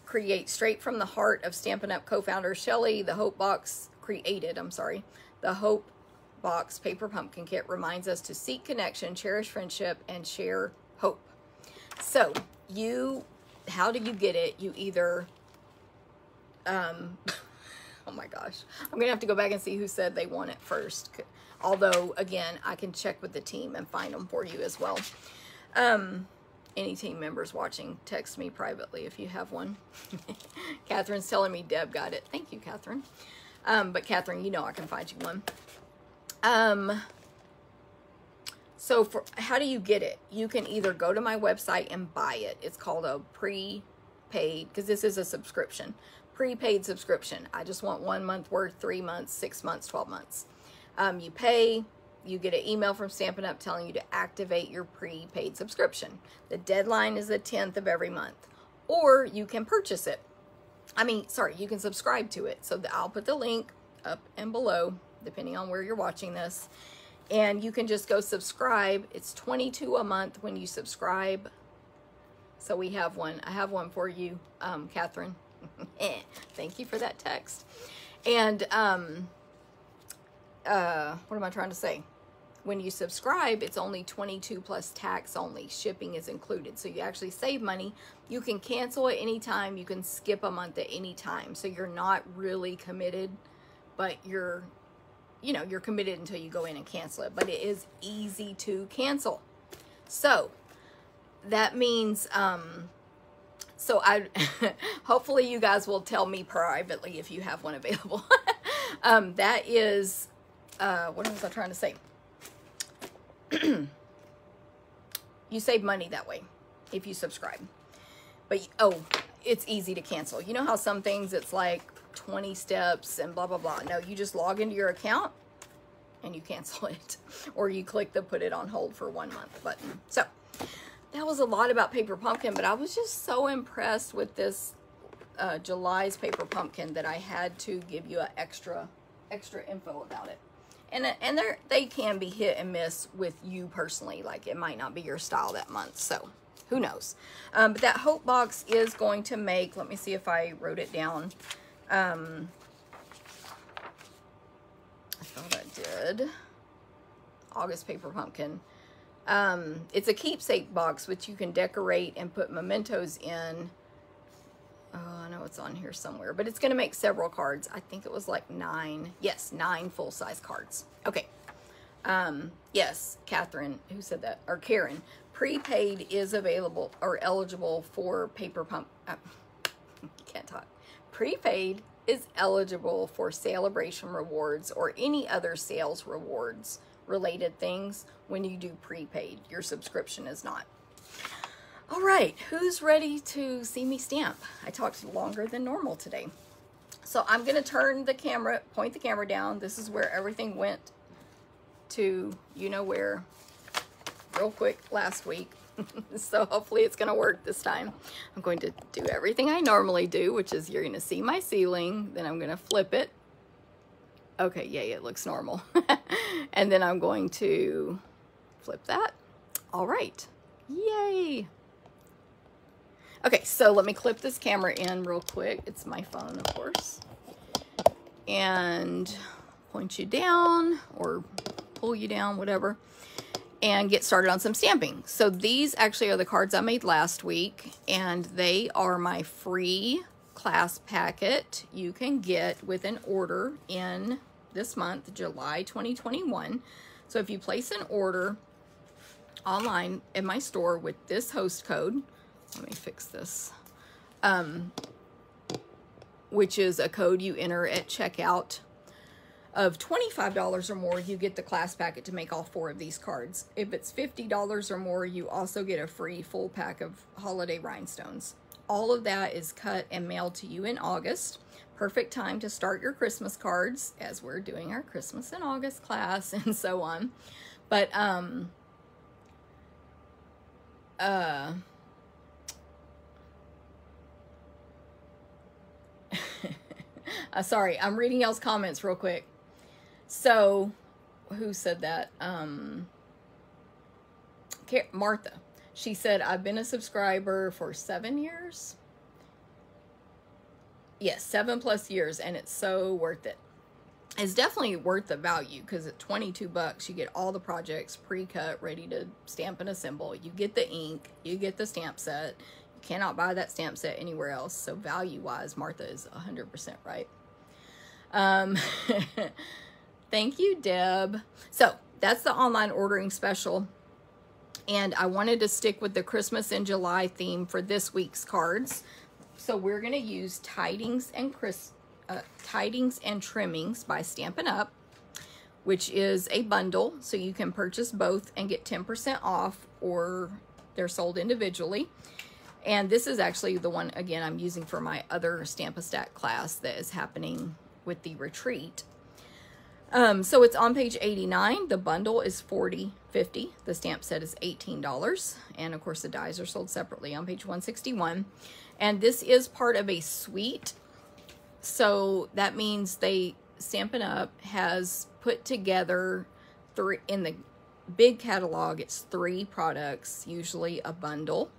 Create straight from the heart of Stampin' Up co-founder Shelly. The Hope Box the Hope Box Paper Pumpkin Kit reminds us to seek connection, cherish friendship, and share hope. So how do you get it? You either, oh my gosh, I'm gonna have to go back and see who said they want it first. Although, again, I can check with the team and find them for you as well. Any team members watching, text me privately if you have one. Catherine's telling me Deb got it. Thank you, Catherine. But Catherine, you know I can find you one. So how do you get it? You can either go to my website and buy it. It's called a prepaid, because this is a subscription. Prepaid subscription. I just want 1 month worth, 3 months, 6 months, 12 months. You pay. You get an email from Stampin' Up telling you to activate your prepaid subscription. The deadline is the 10th of every month. Or you can purchase it. You can subscribe to it. So I'll put the link up and below, depending on where you're watching this. And you can just go subscribe. It's $22 a month when you subscribe. So we have one. I have one for you, Catherine. Thank you for that text. And what am I trying to say? When you subscribe, it's only $22 plus tax only. Shipping is included. So you actually save money. You can cancel at any time. You can skip a month at any time. So you're not really committed, but you're committed until you go in and cancel it. But it is easy to cancel. So that means, so I, hopefully you guys will tell me privately if you have one available. That is, what was I trying to say? You save money that way if you subscribe. But, oh, it's easy to cancel. You know how some things it's like 20 steps and blah, blah, blah. No, you just log into your account and you cancel it. Or you click the put it on hold for 1 month button. So, that was a lot about Paper Pumpkin, but I was just so impressed with this July's Paper Pumpkin that I had to give you an extra info about it. And they can be hit and miss with you personally. Like, it might not be your style that month, so who knows. But that Hope box is going to make, let me see if I wrote it down. I thought I did. August Paper Pumpkin. It's a keepsake box, which you can decorate and put mementos in. Oh, I know it's on here somewhere, but it's going to make several cards. I think it was like 9. Yes, 9 full-size cards. Okay. Yes, Catherine, who said that? Or Karen. Prepaid is available or eligible for Paper Pump. Can't talk. Prepaid is eligible for Celebration rewards or any other sales rewards related things when you do prepaid. Your subscription is not. All right, who's ready to see me stamp? I talked longer than normal today. So I'm going to turn the camera, point the camera down. This is where everything went to, you know where, real quick last week. So hopefully it's going to work this time. I'm going to do everything I normally do, which is you're going to see my ceiling. Then I'm going to flip it. Okay, yay, it looks normal. And then I'm going to flip that. All right, yay. Okay, so let me clip this camera in real quick. It's my phone, of course. And point you down or pull you down, whatever. And get started on some stamping. So these actually are the cards I made last week. And they are my free class packet you can get with an order in this month, July 2021. So if you place an order online in my store with this host code, let me fix this, which is a code you enter at checkout of $25 or more, you get the class packet to make all 4 of these cards. If it's $50 or more, you also get a free full pack of holiday rhinestones. All of that is cut and mailed to you in August. Perfect time to start your Christmas cards, as we're doing our Christmas in August class and so on. But, sorry, I'm reading y'all's comments real quick. So, who said that? Martha. She said, I've been a subscriber for 7 years. Yes, 7+ years, and it's so worth it. It's definitely worth the value because at $22, you get all the projects pre-cut, ready to stamp and assemble. You get the ink, you get the stamp set. You cannot buy that stamp set anywhere else. So value-wise, Martha is 100% right. Thank you, Deb. So that's the online ordering special. And I wanted to stick with the Christmas in July theme for this week's cards. So we're going to use Tidings and Trimmings by Stampin' Up, which is a bundle. So you can purchase both and get 10% off, or they're sold individually. And this is actually the one, again, I'm using for my other Stamp-A-Stack class that is happening with the retreat. So it's on page 89. The bundle is $40.50. The stamp set is $18. And of course the dies are sold separately on page 161. And this is part of a suite. So that means Stampin' Up has put together 3, in the big catalog, it's 3 products, usually a bundle,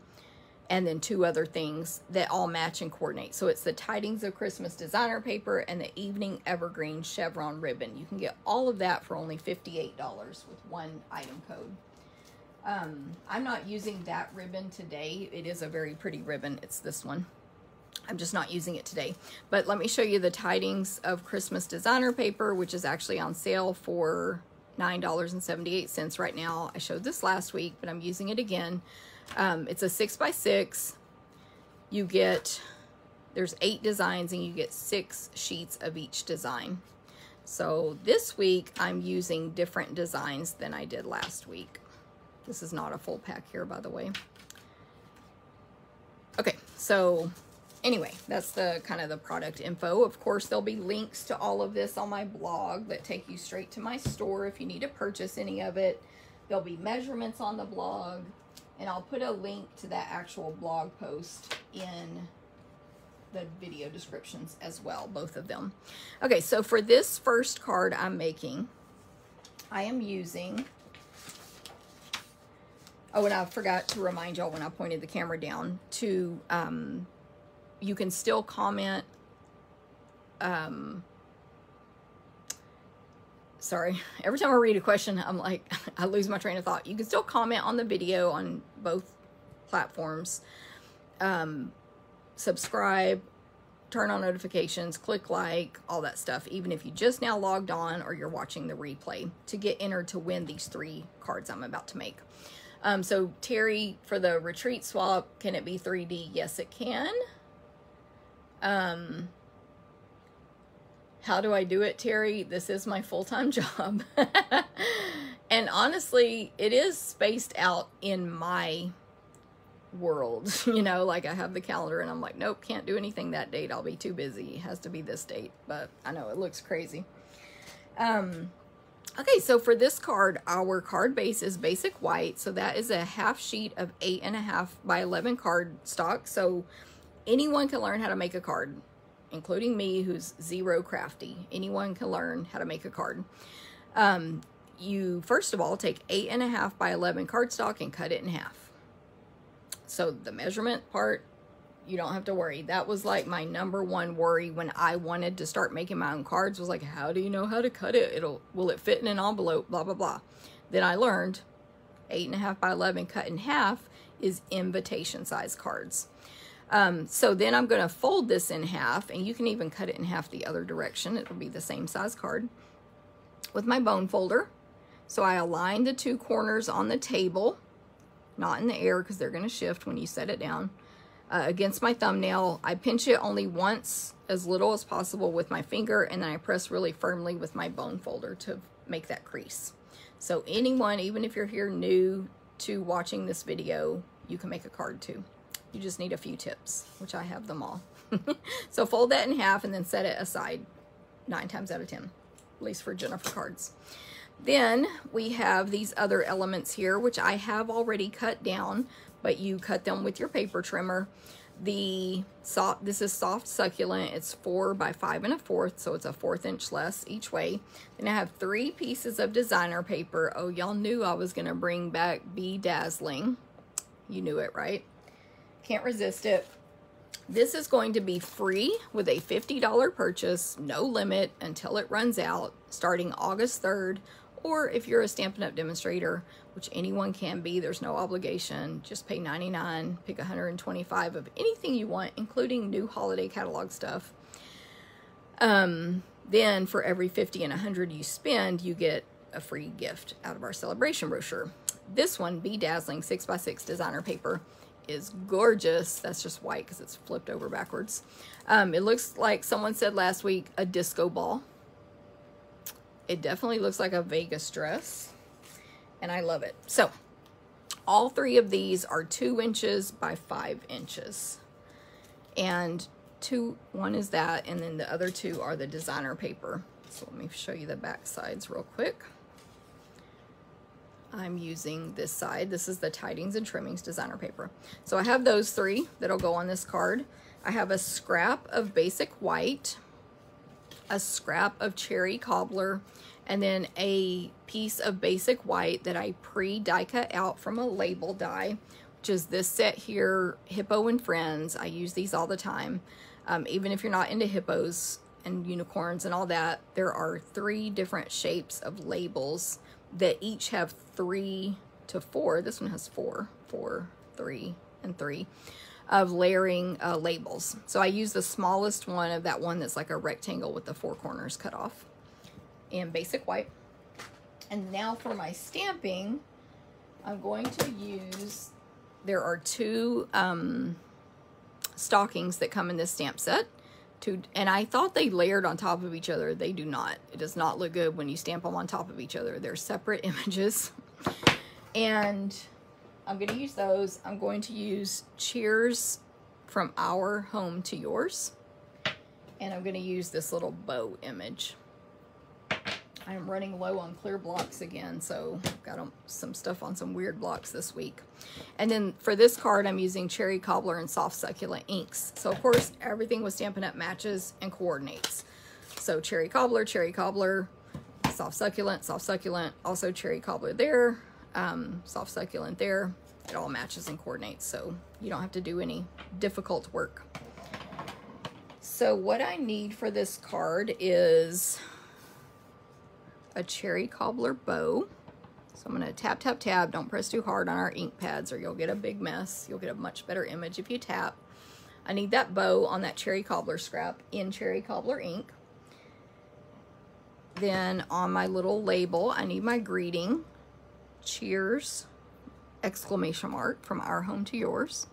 and then 2 other things that all match and coordinate. So it's the Tidings of Christmas designer paper and the Evening Evergreen chevron ribbon. You can get all of that for only $58 with 1 item code. I'm not using that ribbon today. It is a very pretty ribbon. It's this one. I'm just not using it today. But let me show you the Tidings of Christmas designer paper, which is actually on sale for $9.78 right now. I showed this last week, but I'm using it again. It's a 6x6. You get, there's 8 designs and you get 6 sheets of each design. So this week I'm using different designs than I did last week. This is not a full pack here, by the way. Okay, so anyway, that's the kind of the product info. Of course, there'll be links to all of this on my blog that take you straight to my store if you need to purchase any of it. There'll be measurements on the blog, and I'll put a link to that actual blog post in the video descriptions as well, both of them. Okay, so for this first card I'm making, I am using, oh, and I forgot to remind y'all when I pointed the camera down to, you can still comment, sorry, every time I read a question, I'm like, I lose my train of thought. You can still comment on the video on both platforms. Subscribe, turn on notifications, click like, all that stuff, even if you just now logged on or you're watching the replay, to get entered to win these 3 cards I'm about to make. So Terry, for the retreat swap, can it be 3D? Yes, it can. How do I do it, Terry? This is my full-time job. And honestly, it is spaced out in my world. You know, like I have the calendar and I'm like, nope, can't do anything that date. I'll be too busy. It has to be this date. But I know it looks crazy. Okay, so for this card, our card base is basic white. So that is a half sheet of 8.5 by 11 card stock. So anyone can learn how to make a card, including me, who's zero crafty. Anyone can learn how to make a card. You first of all take 8.5 by 11 cardstock and cut it in half. So the measurement part, you don't have to worry. That was like my #1 worry when I wanted to start making my own cards, was like, how do you know how to cut it? Will it fit in an envelope? Blah, blah, blah. Then I learned 8.5 by 11 cut in half is invitation size cards. So then I'm going to fold this in half, and you can even cut it in half the other direction. It'll be the same size card with my bone folder. So I align the 2 corners on the table, not in the air because they're going to shift when you set it down, against my thumbnail. I pinch it only once, as little as possible with my finger, and then I press really firmly with my bone folder to make that crease. So anyone, even if you're here new to watching this video, you can make a card too. You just need a few tips, which I have them all. So fold that in half and then set it aside 9 times out of 10, at least for Jennifer cards. Then we have these other elements here, which I have already cut down, but you cut them with your paper trimmer. This is soft succulent. It's 4 by 5 1/4, so it's a 1/4 inch less each way. Then I have 3 pieces of designer paper. Oh, y'all knew I was going to bring back Bedazzling. You knew it, right? Can't resist it. This is going to be free with a $50 purchase, no limit until it runs out, starting August 3rd. Or if you're a Stampin' Up! Demonstrator, which anyone can be, there's no obligation. Just pay $99, pick 125 of anything you want, including new holiday catalog stuff. Then for every 50 and 100 you spend, you get a free gift out of our celebration brochure. This one, Bedazzling 6x6 designer paper, is gorgeous. That's just white because it's flipped over backwards. It looks like someone said last week, a disco ball. It definitely looks like a Vegas dress, and I love it. So all 3 of these are 2 inches by 5 inches, and one is that, and then the other 2 are the designer paper. So let me show you the back sides real quick. I'm using this side. This is the Tidings and Trimmings designer paper. So I have those 3 that'll go on this card. I have a scrap of basic white, a scrap of cherry cobbler, and then a piece of basic white that I pre-die cut out from a label die, which is this set here, Hippo and Friends. I use these all the time. Even if you're not into hippos and unicorns and all that, there are 3 different shapes of labels that each have 3 to 4. This one has 4, 3, and 3 of layering labels. So I use the smallest one of that one that's like a rectangle with the 4 corners cut off in basic white. And now for my stamping, I'm going to use there are two stockings that come in this stamp set. And I thought they layered on top of each other. They do not. It does not look good when you stamp them on top of each other. They're separate images. And I'm going to use those. I'm going to use Cheers from Our Home to Yours. And I'm going to use this little bow image. I'm running low on clear blocks again, so I've got some stuff on some weird blocks this week. And then for this card, I'm using Cherry Cobbler and Soft Succulent inks. So of course, everything with Stampin' Up! Matches and coordinates. So Cherry Cobbler, Soft Succulent, also Cherry Cobbler there, Soft Succulent there. It all matches and coordinates, so you don't have to do any difficult work. So what I need for this card is a Cherry Cobbler bow. So I'm going to tap, tap, tap. Don't press too hard on our ink pads or you'll get a big mess. You'll get a much better image if you tap. I need that bow on that Cherry Cobbler scrap in Cherry Cobbler ink. Then on my little label, I need my greeting. Cheers! Exclamation mark, from Our Home to Yours.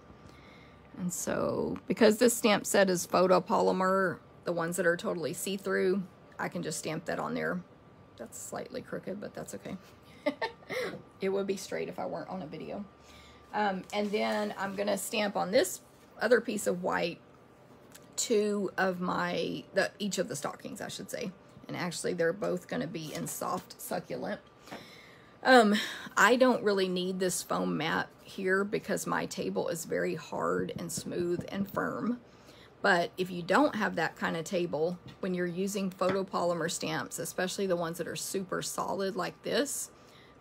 And so, because this stamp set is photopolymer, the ones that are totally see-through, I can just stamp that on there. That's slightly crooked, but that's okay. It would be straight if I weren't on a video. And then I'm going to stamp on this other piece of white two of each of the stockings, I should say. And actually, they're both going to be in Soft Succulent. I don't really need this foam mat here because my table is very hard and smooth and firm. But if you don't have that kind of table, when you're using photopolymer stamps, especially the ones that are super solid like this,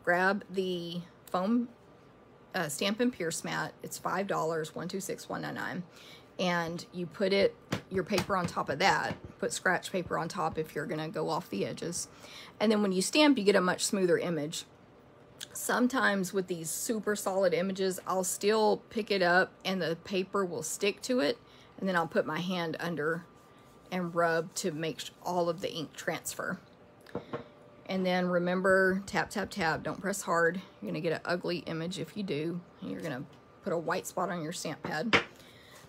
grab the foam Stampin' Pierce mat. It's $5, $126.199, and you put your paper on top of that. Put scratch paper on top if you're gonna go off the edges, and then when you stamp, you get a much smoother image. Sometimes with these super solid images, I'll still pick it up and the paper will stick to it. And then I'll put my hand under and rub to make all of the ink transfer. And then remember, tap, tap, tap. Don't press hard. You're going to get an ugly image if you do. And you're going to put a white spot on your stamp pad.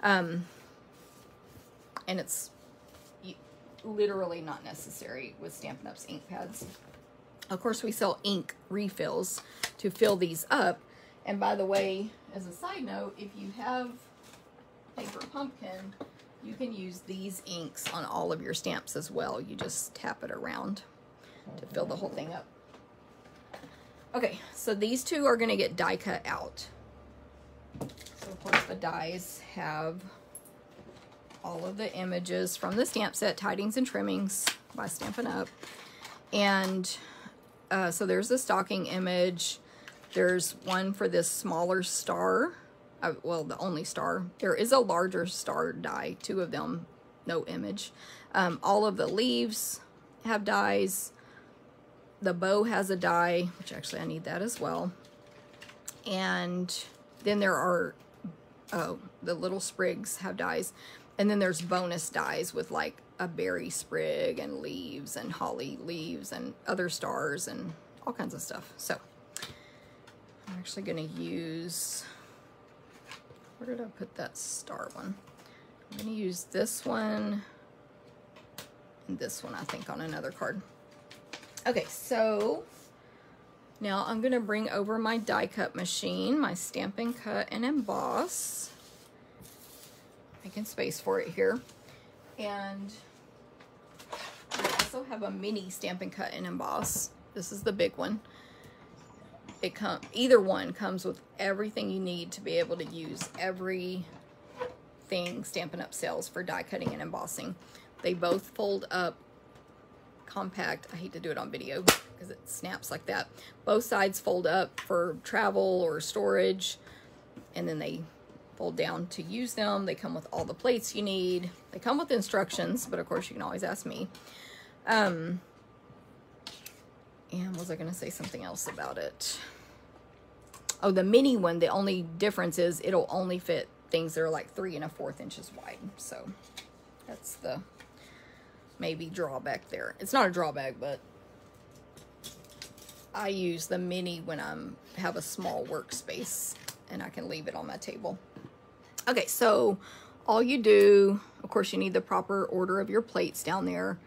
And it's literally not necessary with Stampin' Up's ink pads. Of course, we sell ink refills to fill these up. And by the way, as a side note, if you have paper pumpkin, you can use these inks on all of your stamps as well. You just tap it around to fill the whole thing up. Okay, so these two are going to get die cut out. So of course the dies have all of the images from the stamp set, Tidings and Trimmings by Stampin' Up. And so there's the stocking image. There's one for this smaller star. Well, the only star. There is a larger star die, two of them, no image. All of the leaves have dies. The bow has a die, which actually I need that as well. And then there are, the little sprigs have dies. And then there's bonus dies with like a berry sprig and leaves and holly leaves and other stars and all kinds of stuff. So I'm actually going to use... Where did I put that star one? I'm going to use this one and this one, I think, on another card. Okay, so now I'm going to bring over my die cut machine, my Stampin' Cut and Emboss. Making space for it here. And I also have a mini Stampin' Cut and Emboss. This is the big one. Either one comes with everything you need to be able to use everything Stampin' Up sells for die cutting and embossing. They both fold up compact. I hate to do it on video because it snaps like that. Both sides fold up for travel or storage, and then they fold down to use them. They come with all the plates you need. They come with instructions, but of course you can always ask me. And was I going to say something else about it? Oh, the mini one, the only difference is it'll only fit things that are like 3 1/4 inches wide. So that's the maybe drawback there. It's not a drawback, but I use the mini when I have a small workspace and I can leave it on my table. Okay, so all you do, of course, you need the proper order of your plates down there,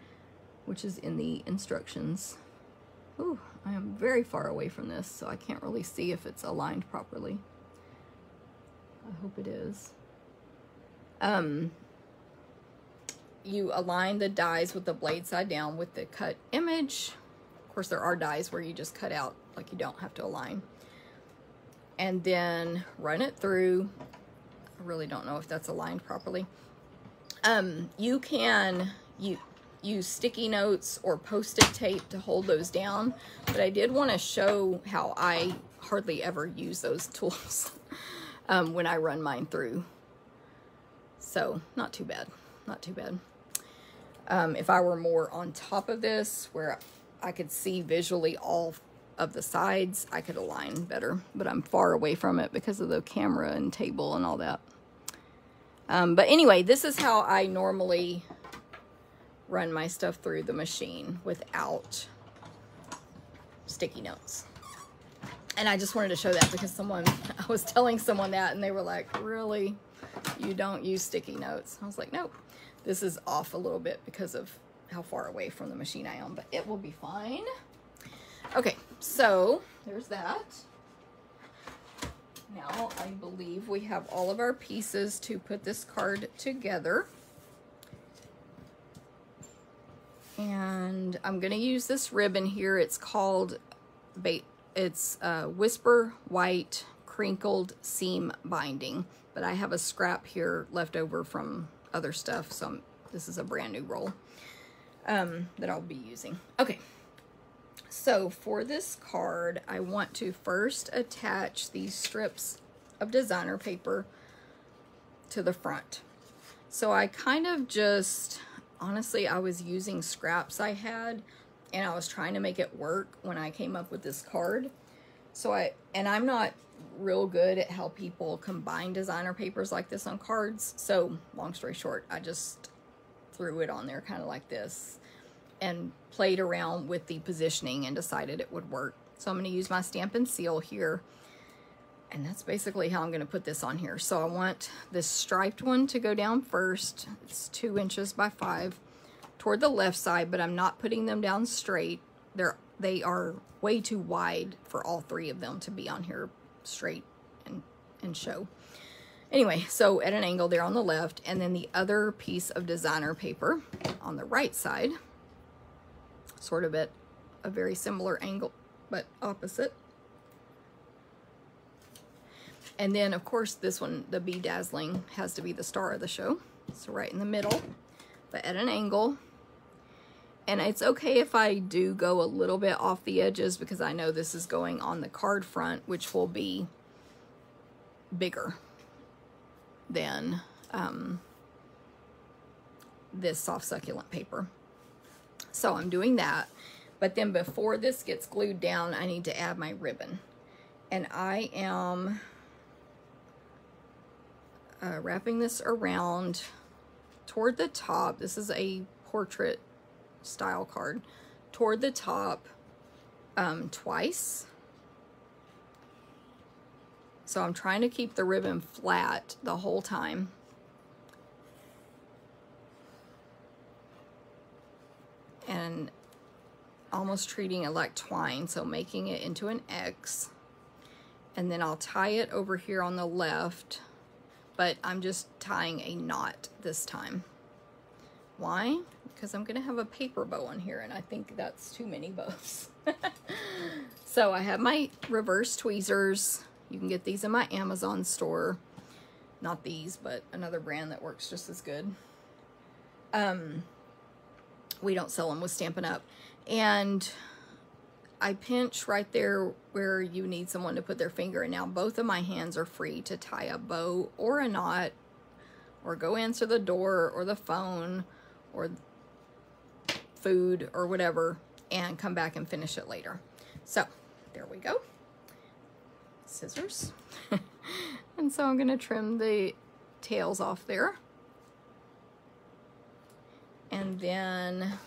which is in the instructions. Ooh, I am very far away from this, so I can't really see if it's aligned properly. I hope it is. You align the dies with the blade side down with the cut image. Of course, there are dies where you just cut out, like you don't have to align. And then run it through. I really don't know if that's aligned properly. You can use sticky notes or Post-it tape to hold those down, but I did want to show how I hardly ever use those tools when I run mine through. So not too bad, not too bad. If I were more on top of this where I could see visually all of the sides, I could align better, but I'm far away from it because of the camera and table and all that. But anyway, this is how I normally run my stuff through the machine without sticky notes. And I just wanted to show that because I was telling someone that and they were like, really? You don't use sticky notes? I was like, nope. This is off a little bit because of how far away from the machine I am, but it will be fine. Okay, so there's that. Now I believe we have all of our pieces to put this card together. And I'm gonna use this ribbon here. It's called, it's Whisper White Crinkled Seam Binding, but I have a scrap here left over from other stuff, so this is a brand new roll that I'll be using. Okay, so for this card, I want to first attach these strips of designer paper to the front. So I kind of just, honestly, I was using scraps I had, and I was trying to make it work when I came up with this card. So I'm not real good at how people combine designer papers like this on cards. So long story short, I just threw it on there kind of like this and played around with the positioning and decided it would work. So I'm going to use my Stampin' Seal here, and that's basically how I'm going to put this on here. So I want this striped one to go down first. It's 2 inches by 5 toward the left side, but I'm not putting them down straight. They are way too wide for all 3 of them to be on here straight and show. Anyway, so at an angle there on the left, and then the other piece of designer paper on the right side, sort of at a very similar angle but opposite. And then of course this one, the Bedazzling, has to be the star of the show, so right in the middle but at an angle. And it's okay if I do go a little bit off the edges because I know this is going on the card front, which will be bigger than this soft succulent paper. So I'm doing that. But then before this gets glued down, I need to add my ribbon. And I am wrapping this around toward the top. This is a portrait style card. Toward the top twice. So I'm trying to keep the ribbon flat the whole time. And almost treating it like twine, so making it into an X. And then I'll tie it over here on the left, but I'm just tying a knot this time. Why? Because I'm gonna have a paper bow on here, and I think that's too many bows. So I have my reverse tweezers. You can get these in my Amazon store. Not these, but another brand that works just as good. We don't sell them with Stampin' Up. And I pinch right there where you need someone to put their finger. And now both of my hands are free to tie a bow or a knot, or go answer the door or the phone or food or whatever, and come back and finish it later. So there we go. Scissors. And so I'm going to trim the tails off there. And then I'm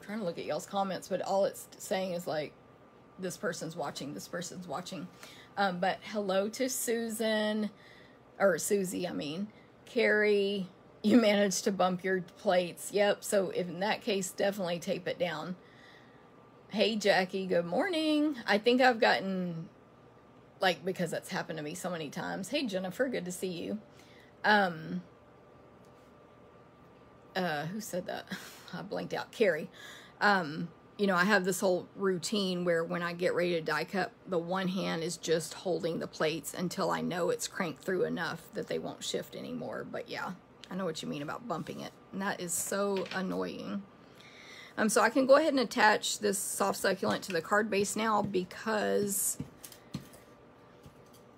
trying to look at y'all's comments, but all it's saying is like this person's watching, this person's watching. But hello to Susan, or Susie, I mean. Carrie, you managed to bump your plates. Yep, so if in that case, definitely tape it down. Hey, Jackie, good morning. I think I've gotten, like, because that's happened to me so many times. Hey, Jennifer, good to see you. Who said that? I blanked out. Carrie. You know, I have this whole routine where when I get ready to die cut, the one hand is just holding the plates until I know it's cranked through enough that they won't shift anymore. But yeah, I know what you mean about bumping it. And that is so annoying. So I can go ahead and attach this soft succulent to the card base now because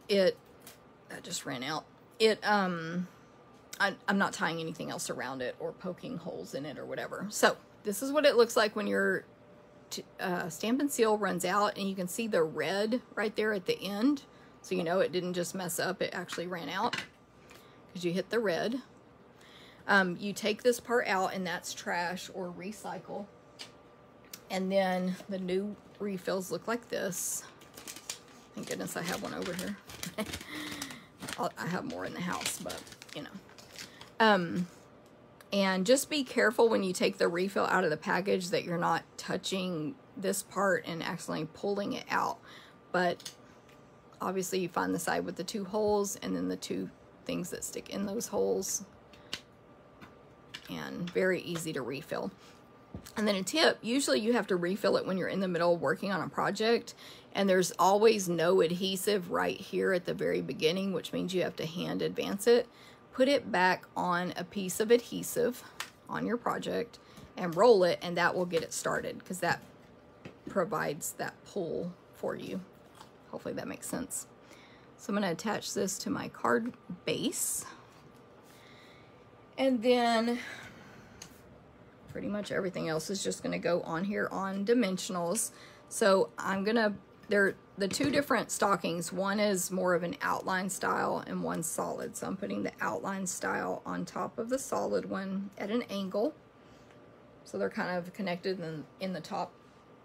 that just ran out. I'm not tying anything else around it or poking holes in it or whatever. So this is what it looks like when your Stampin' Seal runs out, and you can see the red right there at the end. So you know it didn't just mess up, it actually ran out because you hit the red. You take this part out, and that's trash or recycle. And then the new refills look like this. Thank goodness I have one over here. I have more in the house, but you know. And just be careful when you take the refill out of the package that you're not touching this part and accidentally pulling it out. But obviously you find the side with the 2 holes and then the 2 things that stick in those holes. And very easy to refill. And then a tip, usually you have to refill it when you're in the middle of working on a project. And there's always no adhesive right here at the very beginning, which means you have to hand advance it. Put it back on a piece of adhesive on your project and roll it, and that will get it started because that provides that pull for you. Hopefully that makes sense. So I'm going to attach this to my card base. And then pretty much everything else is just going to go on here on dimensionals. So I'm going to, they're the 2 different stockings. One is more of an outline style and one's solid. So I'm putting the outline style on top of the solid one at an angle. So they're kind of connected in the top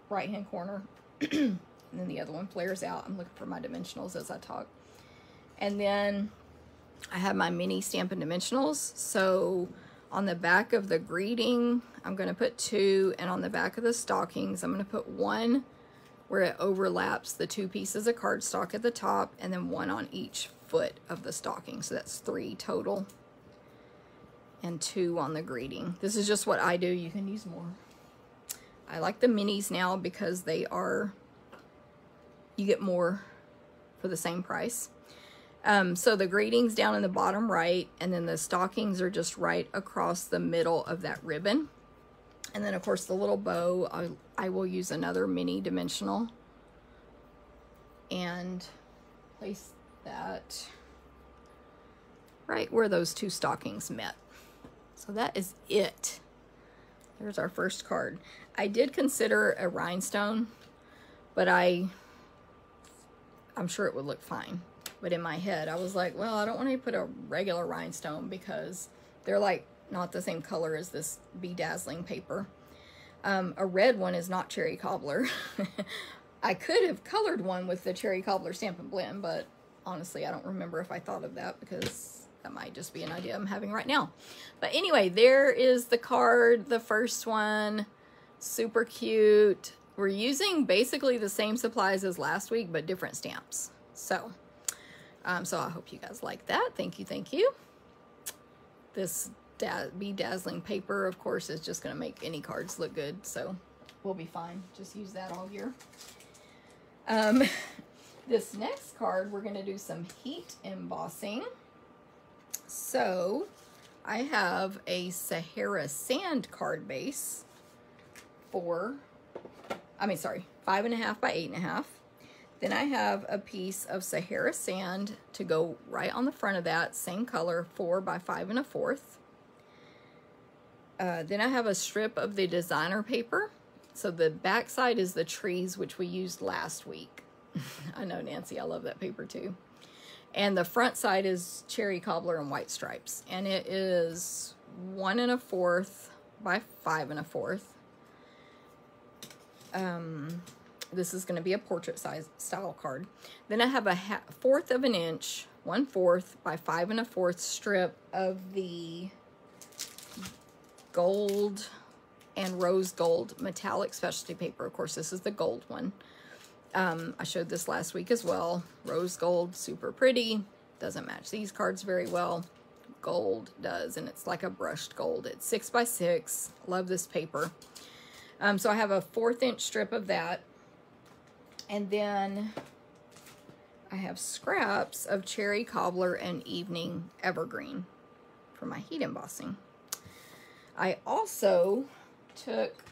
right hand corner. And then the other one flares out. I'm looking for my dimensionals as I talk. And then I have my mini Stampin' Dimensionals. So on the back of the greeting, I'm going to put 2. And on the back of the stockings, I'm going to put 1 where it overlaps the 2 pieces of cardstock at the top, and then 1 on each foot of the stocking. So that's 3 total, and 2 on the greeting. This is just what I do. You can use more. I like the minis now because they are, you get more for the same price. So the greeting's down in the bottom right, and then the stockings are just right across the middle of that ribbon. And then, of course, the little bow, I will use another mini dimensional and place that right where those 2 stockings met. So that is it. There's our first card. I did consider a rhinestone, but I'm sure it would look fine. But in my head, I was like, well, I don't want to put a regular rhinestone because they're like not the same color as this bedazzling paper. A red one is not cherry cobbler. I could have colored one with the cherry cobbler Stampin' Blend, but honestly, I don't remember if I thought of that because that might just be an idea I'm having right now. But anyway, there is the card, the first one. Super cute. We're using basically the same supplies as last week, but different stamps. So I hope you guys like that. Thank you, thank you. This bedazzling paper, of course, is just going to make any cards look good, so we'll be fine. Just use that all year. This next card, we're going to do some heat embossing. So I have a Sahara Sand card base for, 5.5 by 8.5. Then I have a piece of Sahara Sand to go right on the front of that, same color, 4 by 5 1/4. Then I have a strip of the designer paper. So the back side is the trees, which we used last week. I know, Nancy, I love that paper too. And the front side is cherry cobbler and white stripes. And it is 1 1/4 by 5 1/4. this is going to be a portrait size style card. Then I have a 1/4 of an inch, 1/4 by 5 1/4 strip of the gold and rose gold metallic specialty paper. Of course, this is the gold one. I showed this last week as well. Rose gold, super pretty. Doesn't match these cards very well. Gold does, and it's like a brushed gold. It's 6 by 6. Love this paper. So I have a 1/4 inch strip of that. And then I have scraps of cherry cobbler and evening evergreen for my heat embossing. I also took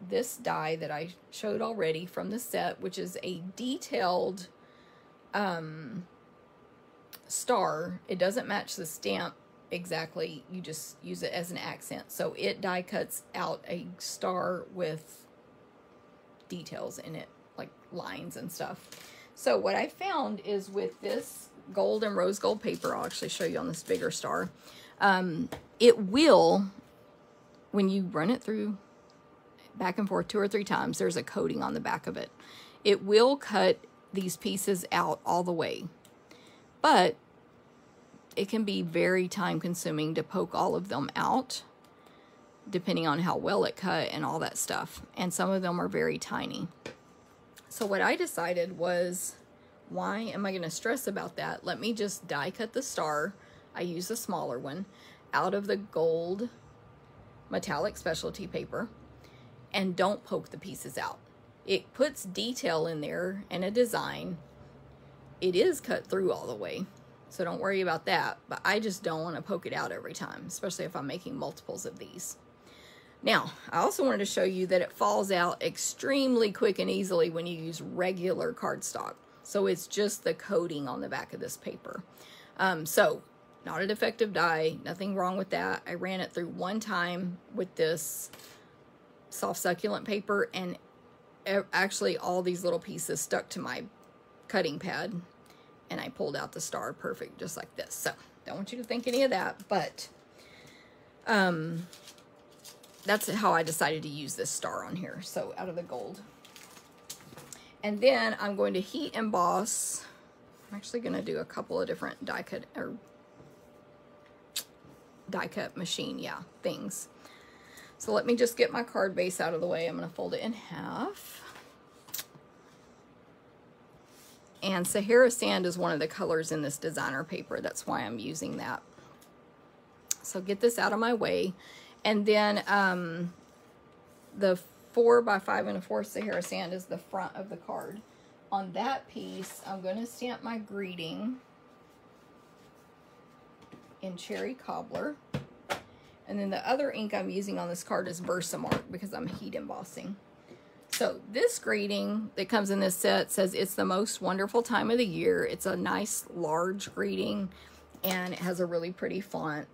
this die that I showed already from the set, which is a detailed star. It doesn't match the stamp exactly. You just use it as an accent. So it die cuts out a star with details in it, like lines and stuff. So what I found is with this gold and rose gold paper, I'll actually show you on this bigger star, it will, when you run it through back and forth 2 or 3 times, there's a coating on the back of it. It will cut these pieces out all the way, but it can be very time consuming to poke all of them out, depending on how well it cut and all that stuff. And some of them are very tiny. So what I decided was, why am I going to stress about that? Let me just die cut the star. I use a smaller one out of the gold metallic specialty paper, and don't poke the pieces out. It puts detail in there and a design. It is cut through all the way, so don't worry about that, but I just don't want to poke it out every time, especially if I'm making multiples of these. Now, I also wanted to show you that it falls out extremely quick and easily when you use regular cardstock. So it's just the coating on the back of this paper. So not a defective die, nothing wrong with that. I ran it through one time with this soft succulent paper, and actually all these little pieces stuck to my cutting pad, and I pulled out the star perfect, just like this. So don't want you to think any of that, but that's how I decided to use this star on here. So out of the gold. And then I'm going to heat emboss. I'm actually going to do a couple of different die cut machine, things. So let me just get my card base out of the way. I'm going to fold it in half. And Sahara Sand is one of the colors in this designer paper. That's why I'm using that. So get this out of my way. And then the 4 by 5 1/4 Sahara Sand is the front of the card. On that piece, I'm going to stamp my greeting in cherry cobbler. And then the other ink I'm using on this card is Versamark because I'm heat embossing. So this greeting that comes in this set says, "It's the most wonderful time of the year." It's a nice large greeting, and it has a really pretty font.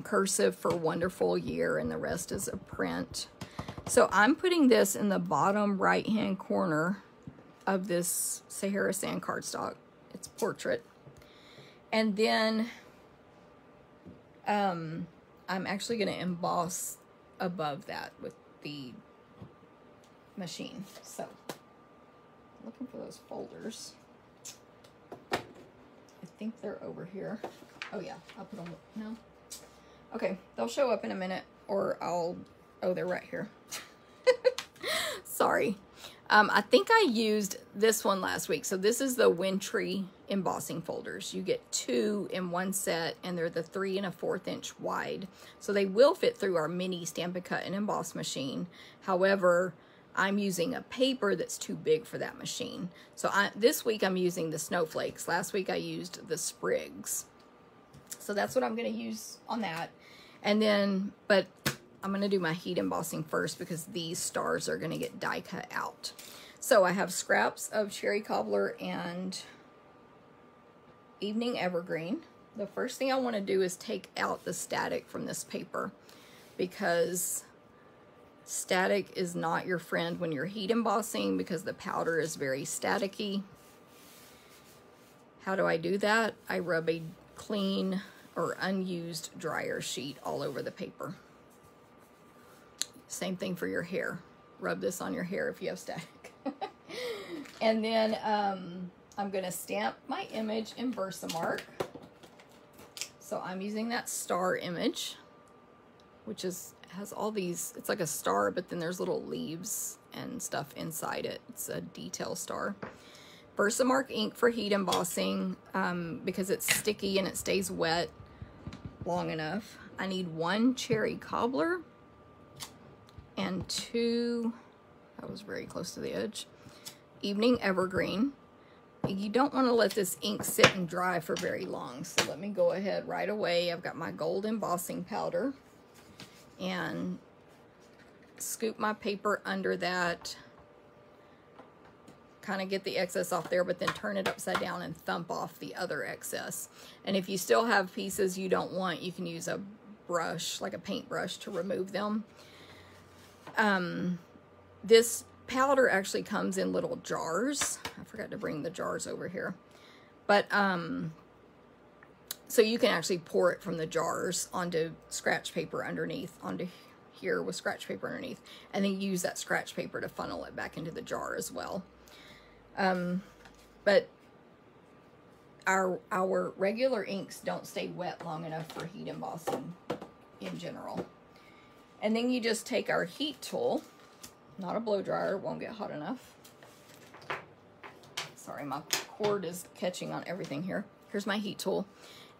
Cursive for wonderful year, and the rest is a print. So I'm putting this in the bottom right hand corner of this Sahara Sand cardstock. It's portrait. And then I'm actually going to emboss above that with the machine. So looking for those folders. I think they're over here. Oh yeah, I'll put them, no? Okay, they'll show up in a minute, or oh, they're right here. Sorry. I think I used this one last week. So this is the Wintry embossing folders. You get 2 in one set, and they're the 3 1/4 inch wide. So they will fit through our mini Stampin' Cut and Emboss machine. However, I'm using a paper that's too big for that machine. So this week I'm using the snowflakes. Last week I used the sprigs. So that's what I'm going to use on that. And then, but I'm going to do my heat embossing first because these stars are going to get die cut out. So I have scraps of cherry cobbler and evening evergreen. The first thing I want to do is take out the static from this paper, because static is not your friend when you're heat embossing, because the powder is very staticky. How do I do that? I rub a clean or unused dryer sheet all over the paper. Same thing for your hair. Rub this on your hair if you have static. And then I'm going to stamp my image in Versamark. So I'm using that star image, which has all these, it's like a star, but then there's little leaves and stuff inside it. It's a detail star. Versamark ink for heat embossing, because it's sticky and it stays wet long enough. I need 1 cherry cobbler and 2, that was very close to the edge, evening evergreen. You don't want to let this ink sit and dry for very long, so let me go ahead right away. I've got my gold embossing powder and scoop my paper under that, kind of get the excess off there, but then turn it upside down and thump off the other excess. And if you still have pieces you don't want, you can use a brush, like a paintbrush, to remove them. This powder actually comes in little jars. I forgot to bring the jars over here. But, so you can actually pour it from the jars onto scratch paper underneath, onto here with scratch paper underneath, and then use that scratch paper to funnel it back into the jar as well. But our regular inks don't stay wet long enough for heat embossing in general. And then you just take our heat tool, not a blow dryer, it won't get hot enough. Sorry, my cord is catching on everything here. Here's my heat tool.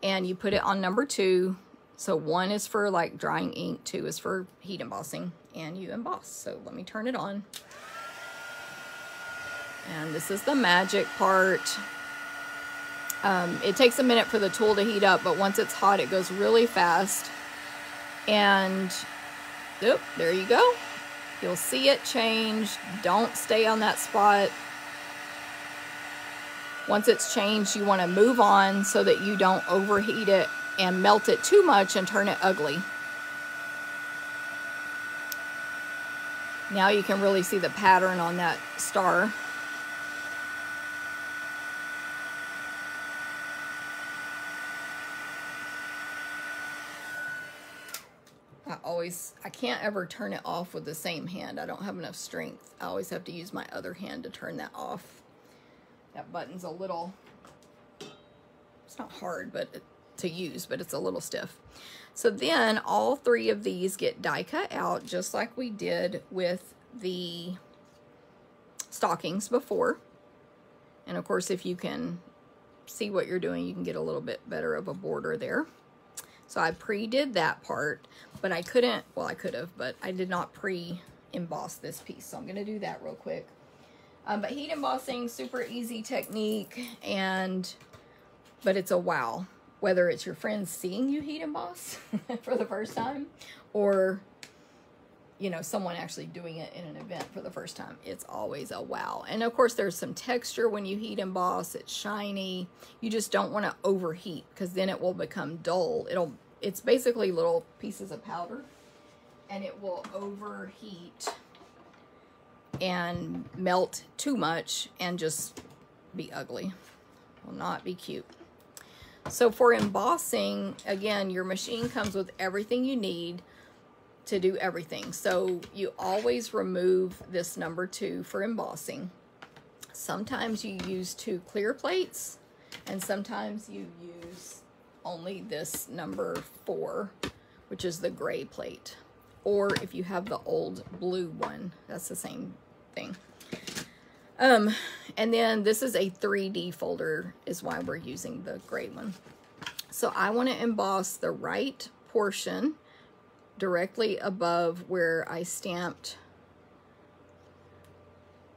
And you put it on number 2. So 1 is for like drying ink, 2 is for heat embossing, and you emboss. So let me turn it on. And this is the magic part. It takes a minute for the tool to heat up, but once it's hot, it goes really fast. And, oop, there you go. You'll see it change. Don't stay on that spot. Once it's changed, you want to move on so that you don't overheat it and melt it too much and turn it ugly. Now you can really see the pattern on that star. I can't ever turn it off with the same hand. I don't have enough strength. I always have to use my other hand to turn that off. That button's a little, it's not hard to use, but it's a little stiff. So then all 3 of these get die cut out just like we did with the stockings before. And of course, if you can see what you're doing, you can get a little bit better of a border there. So I pre-did that part, but I couldn't, well, I could have, but I did not pre-emboss this piece. So I'm going to do that real quick. But heat embossing, super easy technique, but it's a wow. Whether it's your friends seeing you heat emboss for the first time, or, you know, someone actually doing it in an event for the first time, it's always a wow. And of course, there's some texture when you heat emboss. It's shiny. You just don't want to overheat, because then it will become dull. It's basically little pieces of powder, and it will overheat and melt too much and just be ugly. Will not be cute. So for embossing, again, your machine comes with everything you need to do everything. So you always remove this number 2 for embossing. Sometimes you use 2 clear plates, and sometimes you use only this number 4, which is the gray plate. Or if you have the old blue one, that's the same thing. And then this is a 3D folder, is why we're using the gray one. So I want to emboss the right portion directly above where I stamped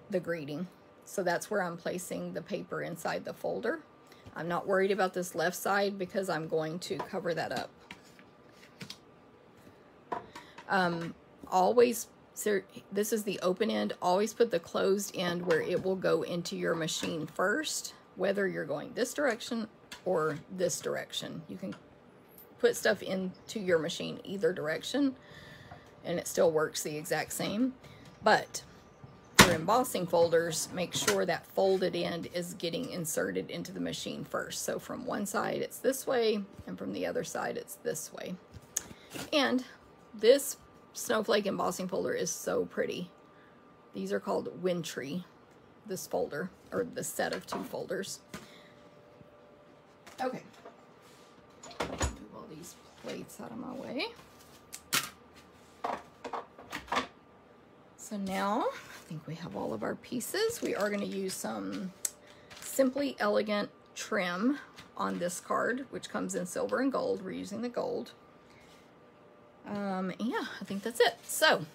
the greeting. So that's where I'm placing the paper inside the folder. I'm not worried about this left side because I'm going to cover that up. Always, so this is the open end. Always put the closed end where it will go into your machine first, whether you're going this direction or this direction. You can put stuff into your machine either direction and it still works the exact same. But for embossing folders, make sure that folded end is getting inserted into the machine first. So from one side it's this way, and from the other side it's this way. And this snowflake embossing folder is so pretty. These are called wintry this folder, or this set of 2 folders. Okay. Move all these plates out of my way. So now, I think we have all of our pieces. We are going to use some Simply Elegant trim on this card, which comes in silver and gold. We're using the gold. Yeah, I think that's it. So,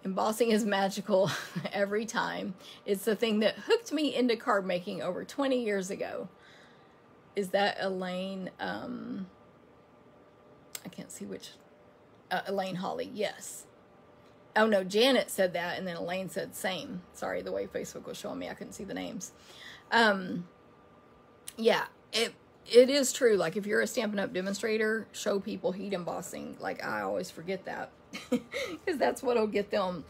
embossing is magical every time. It's the thing that hooked me into card making over 20 years ago. Is that Elaine, I can't see which, Elaine Holly, yes. Oh no, Janet said that, and then Elaine said same. Sorry, the way Facebook was showing me, I couldn't see the names. Yeah, it is true. Like, if you're a Stampin' Up! Demonstrator, show people heat embossing. Like, I always forget that. Because that's what'll get them.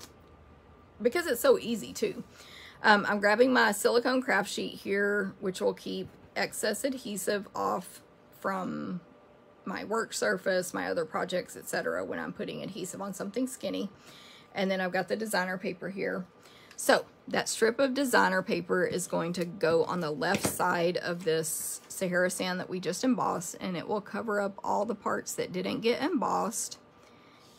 Because it's so easy, too. I'm grabbing my silicone craft sheet here, which will keep excess adhesive off from my work surface, my other projects, etc. when I'm putting adhesive on something skinny. And then I've got the designer paper here. So that strip of designer paper is going to go on the left side of this Sahara sand that we just embossed, and it will cover up all the parts that didn't get embossed.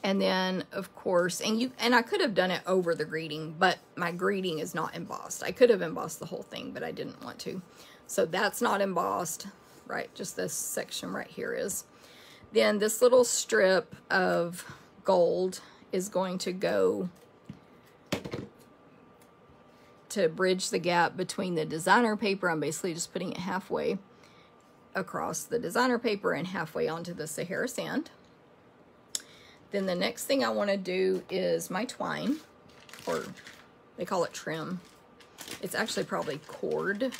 And then, of course, and I could have done it over the greeting, but my greeting is not embossed. I could have embossed the whole thing, but I didn't want to. So that's not embossed, right? Just this section right here is. Then this little strip of gold is going to go to bridge the gap between the designer paper. I'm basically just putting it halfway across the designer paper and halfway onto the Sahara sand. Then the next thing I want to do is my twine, or they call it trim. It's actually probably cord,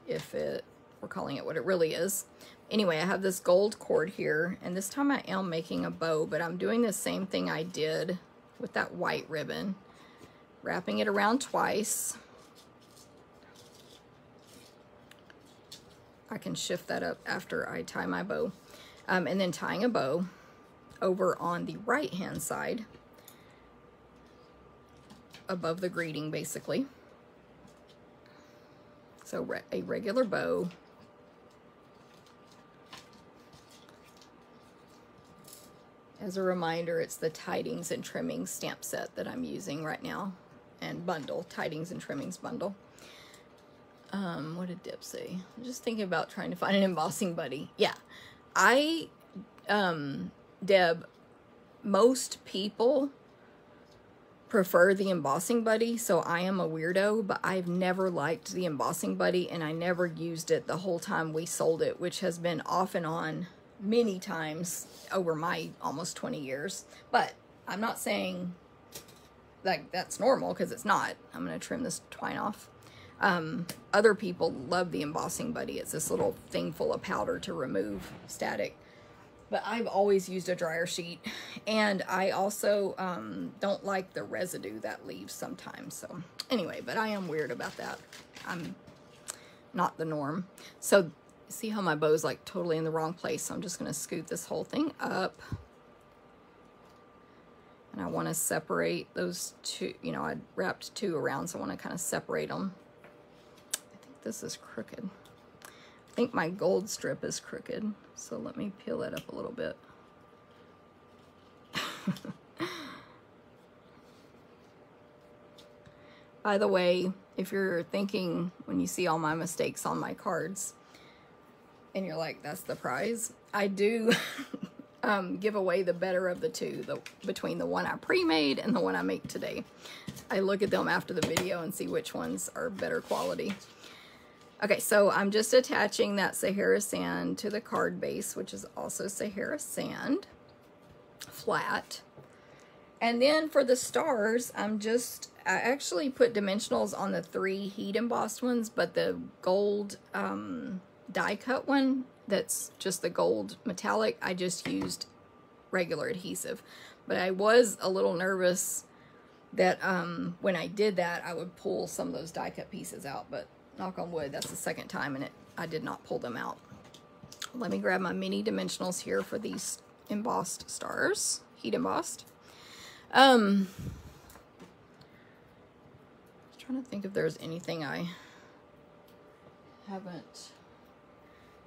if we're calling it what it really is. Anyway, I have this gold cord here, and this time I am making a bow, but I'm doing the same thing I did with that white ribbon. Wrapping it around twice. I can shift that up after I tie my bow. And then tying a bow over on the right-hand side, above the greeting, basically. So a regular bow. As a reminder, it's the Tidings and Trimmings stamp set that I'm using right now. And bundle, Tidings and Trimmings bundle. What did Deb say? I'm just thinking about trying to find an embossing buddy. Yeah, Deb, most people prefer the embossing buddy, so I am a weirdo, but I've never liked the embossing buddy, and I never used it the whole time we sold it, which has been off and on many times over my almost 20 years. But I'm not saying like that's normal, because it's not. I'm going to trim this twine off. Other people love the embossing buddy. It's this little thing full of powder to remove static. But I've always used a dryer sheet, and I also don't like the residue that leaves sometimes. So anyway, but I am weird about that. I'm not the norm. So see how my bow's like totally in the wrong place. So I'm just going to scoot this whole thing up. And I want to separate those two. You know, I wrapped two around, so I want to kind of separate them. I think this is crooked. I think my gold strip is crooked, so let me peel that up a little bit. By the way, if you're thinking when you see all my mistakes on my cards and you're like, that's the prize, I do give away the better of the two, between the one I pre-made and the one I make today. I look at them after the video and see which ones are better quality. Okay, so I'm just attaching that Sahara sand to the card base, which is also Sahara sand, flat. And then for the stars, I actually put dimensionals on the 3 heat embossed ones, but the gold die cut one, that's just the gold metallic, I just used regular adhesive. But I was a little nervous that when I did that, I would pull some of those die cut pieces out, but knock on wood, that's the second time and I did not pull them out. Let me grab my mini dimensionals here for these embossed stars, heat embossed. trying to think if there's anything I haven't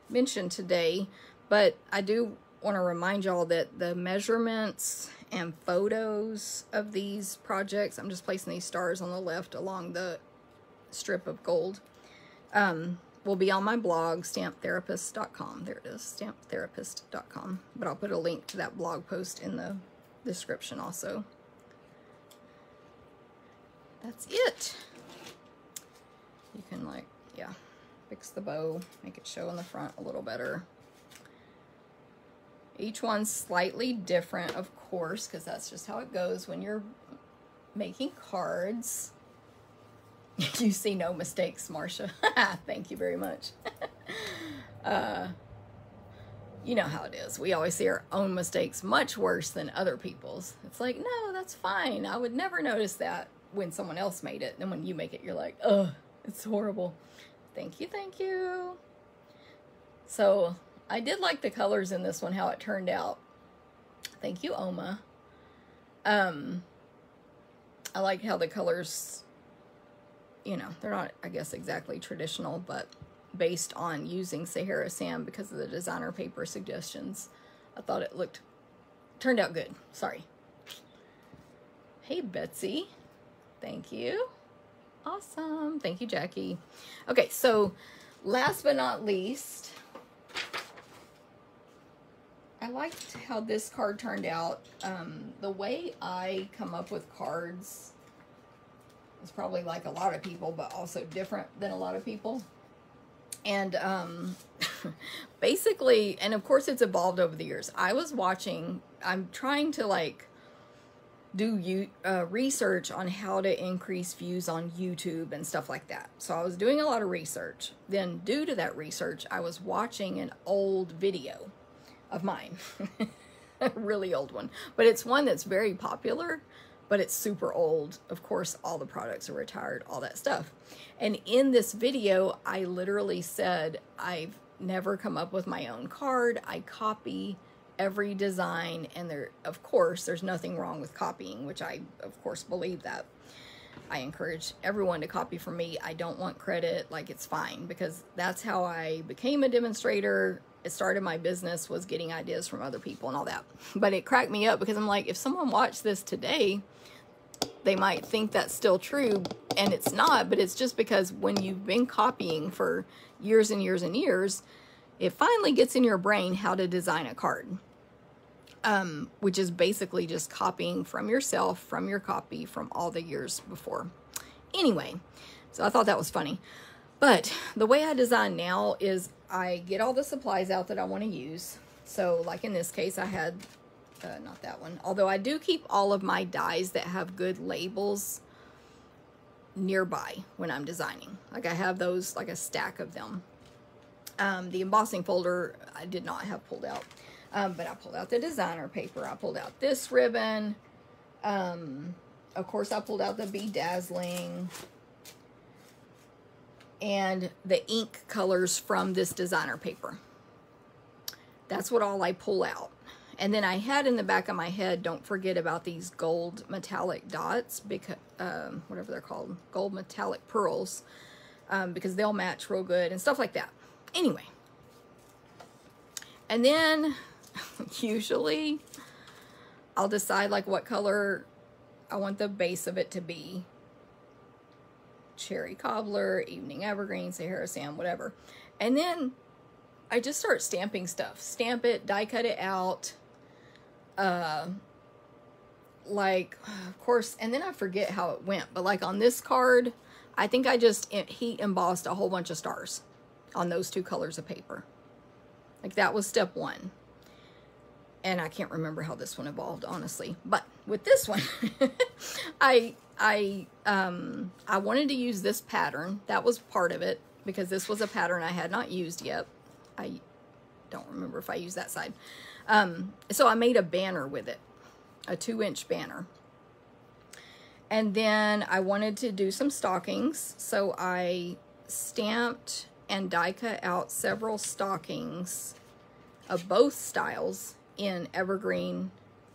mentioned today, but I do want to remind y'all that the measurements and photos of these projects, I'm just placing these stars on the left along the strip of gold, will be on my blog, stamptherapist.com. There it is, stamptherapist.com. But I'll put a link to that blog post in the description also. That's it. You can, like, yeah, fix the bow, make it show in the front a little better. Each one's slightly different, of course, because that's just how it goes when you're making cards. You see no mistakes, Marcia. Thank you very much. You know how it is. We always see our own mistakes much worse than other people's. It's like, no, that's fine. I would never notice that when someone else made it. And when you make it, you're like, ugh, it's horrible. Thank you, thank you. So I did like the colors in this one, how it turned out. Thank you, Oma. I like how the colors, you know, they're not, I guess, exactly traditional, but based on using Sahara Sand because of the designer paper suggestions, I thought it turned out good. Sorry. Hey, Betsy. Thank you. Awesome. Thank you, Jackie. Okay, so last but not least, I liked how this card turned out. The way I come up with cards is probably like a lot of people, but also different than a lot of people. And basically, and of course it's evolved over the years. I'm trying to like do research on how to increase views on YouTube and stuff like that. So I was doing a lot of research. Then due to that research, I was watching an old video of mine. A really old one. But it's one that's very popular, but it's super old. Of course, all the products are retired, all that stuff. And in this video, I literally said, I've never come up with my own card. I copy every design, and of course, there's nothing wrong with copying, which I, of course, believe that. I encourage everyone to copy from me. I don't want credit, like it's fine, because that's how I became a demonstrator. It started my business, was getting ideas from other people and all that. But it cracked me up because I'm like, if someone watched this today, they might think that's still true, and it's not, but it's just because when you've been copying for years and years and years, it finally gets in your brain how to design a card, which is basically just copying from yourself, from your copy, from all the years before. Anyway, so I thought that was funny. But the way I design now is I get all the supplies out that I want to use. So like in this case, I had, not that one, although I do keep all of my dies that have good labels nearby when I'm designing. Like I have those, like a stack of them. The embossing folder I did not have pulled out, but I pulled out the designer paper. I pulled out this ribbon. Of course, I pulled out the Bedazzling and the ink colors from this designer paper. That's what all I pull out. And then I had in the back of my head, don't forget about these gold metallic dots, because whatever they're called, gold metallic pearls, because they'll match real good and stuff like that. Anyway, and then usually I'll decide like what color I want the base of it to be. Cherry Cobbler, Evening Evergreen, Sahara Sand, whatever. And then I just start stamping stuff. Stamp it, die cut it out. Like, of course, and then I forget how it went. But like on this card, I think I just heat embossed a whole bunch of stars on those two colors of paper. Like that was step one. And I can't remember how this one evolved, honestly. But with this one, I wanted to use this pattern. That was part of it, because this was a pattern I had not used yet. I don't remember if I used that side. So I made a banner with it, a 2-inch banner. And then I wanted to do some stockings. So I stamped and die cut out several stockings of both styles in Evergreen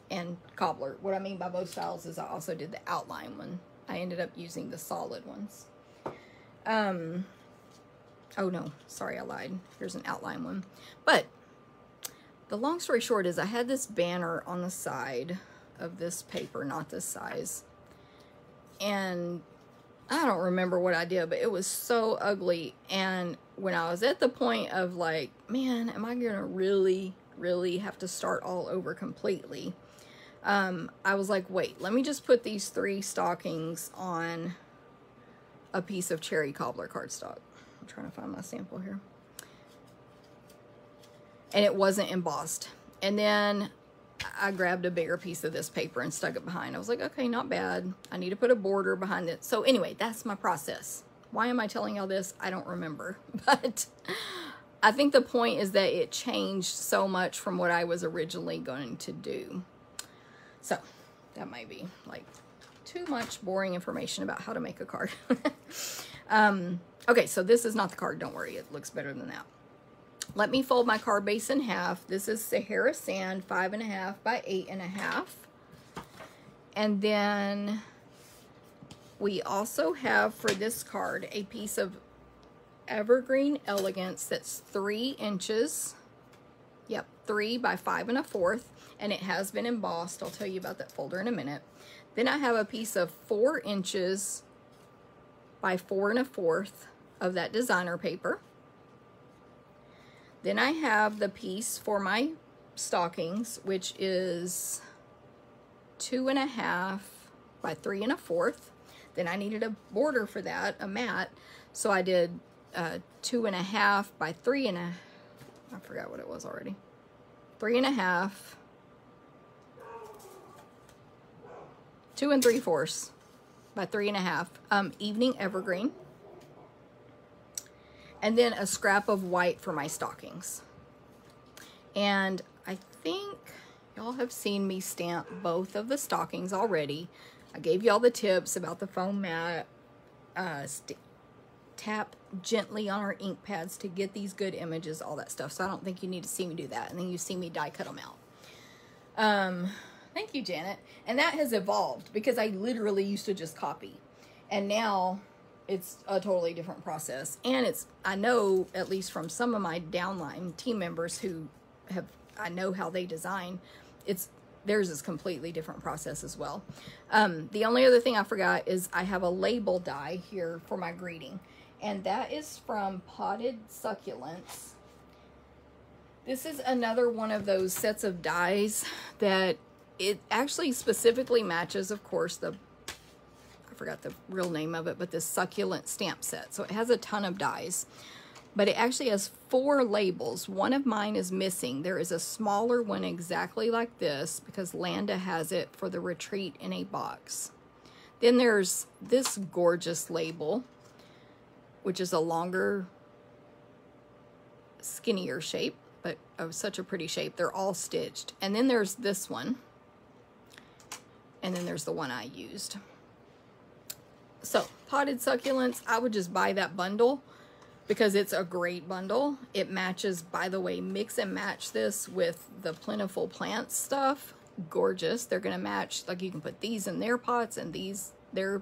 and Cobbler. What I mean by both styles is I also did the outline one. I ended up using the solid ones. Oh no, sorry, I lied. Here's an outline one. But the long story short is I had this banner on the side of this paper, not this size. And I don't remember what I did, but it was so ugly. And when I was at the point of like, man, am I gonna really have to start all over completely? I was like, wait, let me just put these 3 stockings on a piece of cherry cobbler cardstock. I'm trying to find my sample here. And it wasn't embossed. And then I grabbed a bigger piece of this paper and stuck it behind. I was like, okay, not bad. I need to put a border behind it. So anyway, that's my process. Why am I telling y'all this? I don't remember. But I think the point is that it changed so much from what I was originally going to do. So that might be like too much boring information about how to make a card. Okay, so this is not the card. Don't worry. It looks better than that. Let me fold my card base in half. This is Sahara Sand, 5.5 by 8.5. And then we also have for this card a piece of Evergreen Elegance that's 3 inches. Yep, 3 by 5 1/4. And it has been embossed. I'll tell you about that folder in a minute. Then I have a piece of 4 inches by 4 1/4 of that designer paper. Then I have the piece for my stockings, which is 2.5 by 3 1/4. Then I needed a border for that, a mat. So I did 2.5 by 3 1/2. I forgot what it was already. 3 1/2. 2 3/4 by 3 1/2. Evening Evergreen. And then a scrap of white for my stockings. And I think y'all have seen me stamp both of the stockings already. I gave y'all the tips about the foam mat. Tap gently on our ink pads to get these good images, all that stuff. So I don't think you need to see me do that. And then you see me die cut them out. Thank you, Janet. And that has evolved because I literally used to just copy. And now it's a totally different process. And it's, I know, at least from some of my downline team members who have, I know how they design, theirs is completely different process as well. The only other thing I forgot is I have a label die here for my greeting. And that is from Potted Succulents. This is another one of those sets of dies that it actually specifically matches, of course, I forgot the real name of it, but this succulent stamp set. So it has a ton of dies, but it actually has 4 labels. One of mine is missing. There is a smaller one exactly like this because Landa has it for the retreat in a box. Then there's this gorgeous label, which is a longer, skinnier shape, but of such a pretty shape. They're all stitched. And then there's this one. And then there's the one I used. So, Potted Succulents, I would just buy that bundle because it's a great bundle. It matches, by the way, mix and match this with the Plentiful Plants stuff. Gorgeous. They're going to match, like you can put these in their pots and these, their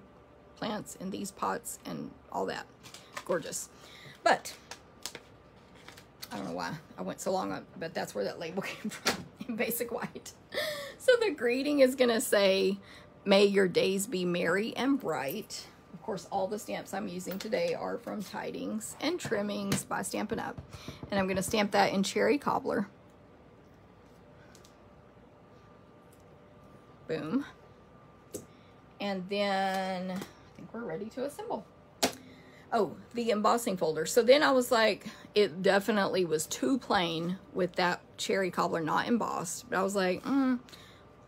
plants in these pots and all that. Gorgeous. But, I don't know why I went so long, but that's where that label came from in basic white. So the greeting is going to say, may your days be merry and bright. Of course, all the stamps I'm using today are from Tidings and Trimmings by Stampin' Up. And I'm going to stamp that in Cherry Cobbler. Boom. And then I think we're ready to assemble. Oh, the embossing folder. So then I was like, it definitely was too plain with that Cherry Cobbler not embossed. But I was like,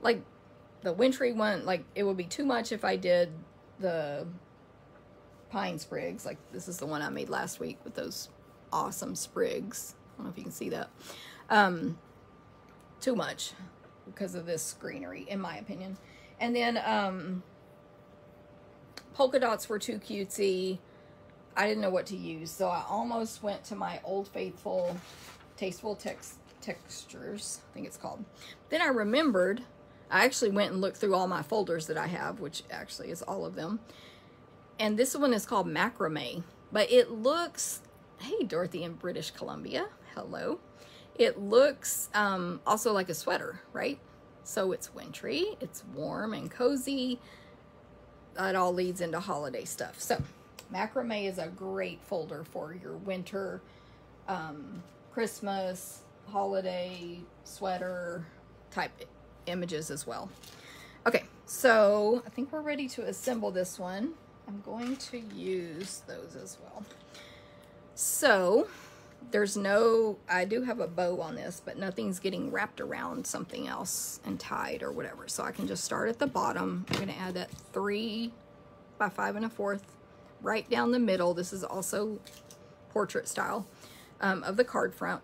like the wintry one, like it would be too much if I did the pine sprigs. Like this is the one I made last week with those awesome sprigs. I don't know if you can see that. Too much because of this greenery, in my opinion. And then polka dots were too cutesy. I didn't know what to use, so I almost went to my Old Faithful Tasteful Textures, I think it's called. Then I remembered I actually went and looked through all my folders that I have, which actually is all of them. And this one is called Macrame, but it looks, hey, Dorothy in British Columbia, hello. It looks also like a sweater, right? So it's wintry, it's warm and cozy. That all leads into holiday stuff. So Macrame is a great folder for your winter, Christmas, holiday, sweater type images as well. Okay, so I think we're ready to assemble this one. I'm going to use those as well. So there's no, I do have a bow on this, but nothing's getting wrapped around something else and tied or whatever. So I can just start at the bottom. I'm going to add that 3 by 5 1/4 right down the middle. This is also portrait style of the card front,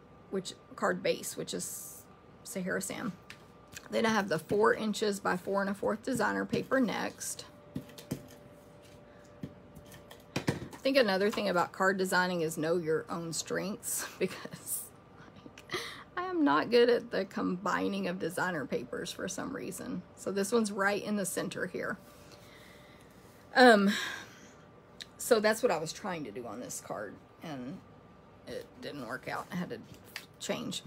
card base, which is Sahara Sam. Then I have the 4 inches by 4 1/4 designer paper next. I think another thing about card designing is know your own strengths, because I am not good at the combining of designer papers for some reason. So this one's right in the center here. So that's what I was trying to do on this card, and it didn't work out. I had to change.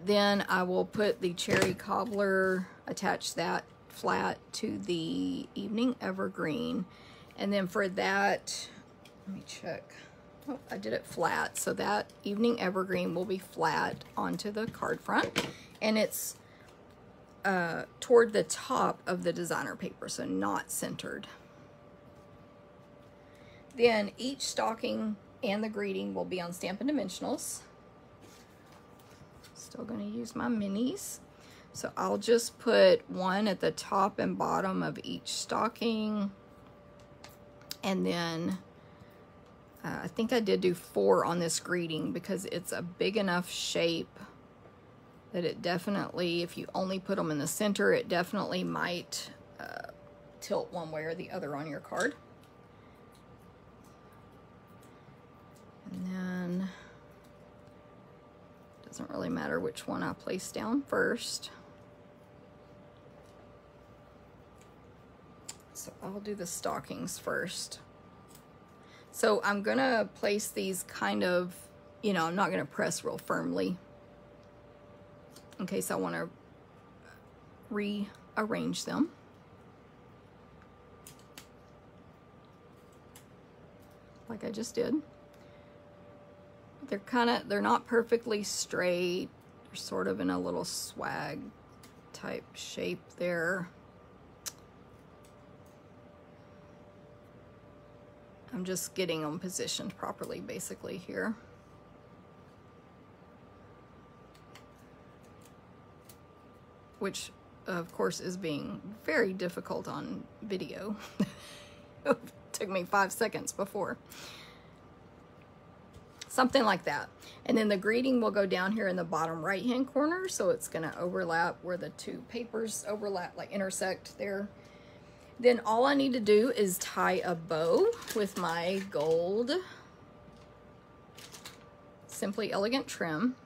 Then I will put the cherry cobbler, attach that flat to the evening evergreen, and then for that, let me check. Oh, I did it flat, so that evening evergreen will be flat onto the card front, and it's toward the top of the designer paper, so not centered. Then each stocking and the greeting will be on Stampin' Dimensionals. Still going to use my minis. So I'll just put one at the top and bottom of each stocking. And then I think I did do 4 on this greeting because it's a big enough shape that it definitely, if you only put them in the center, it definitely might tilt one way or the other on your card. And then it doesn't really matter which one I place down first. So I'll do the stockings first. So I'm gonna place these kind of, you know, I'm not gonna press real firmly in case I want to rearrange them. Like I just did. They're not perfectly straight. They're sort of in a little swag type shape there. I'm just getting them positioned properly basically here. Which of course is being very difficult on video. It took me 5 seconds before. Something like that. And then the greeting will go down here in the bottom right hand corner, so it's going to overlap where the 2 papers overlap, like intersect there. Then all I need to do is tie a bow with my gold Simply Elegant trim.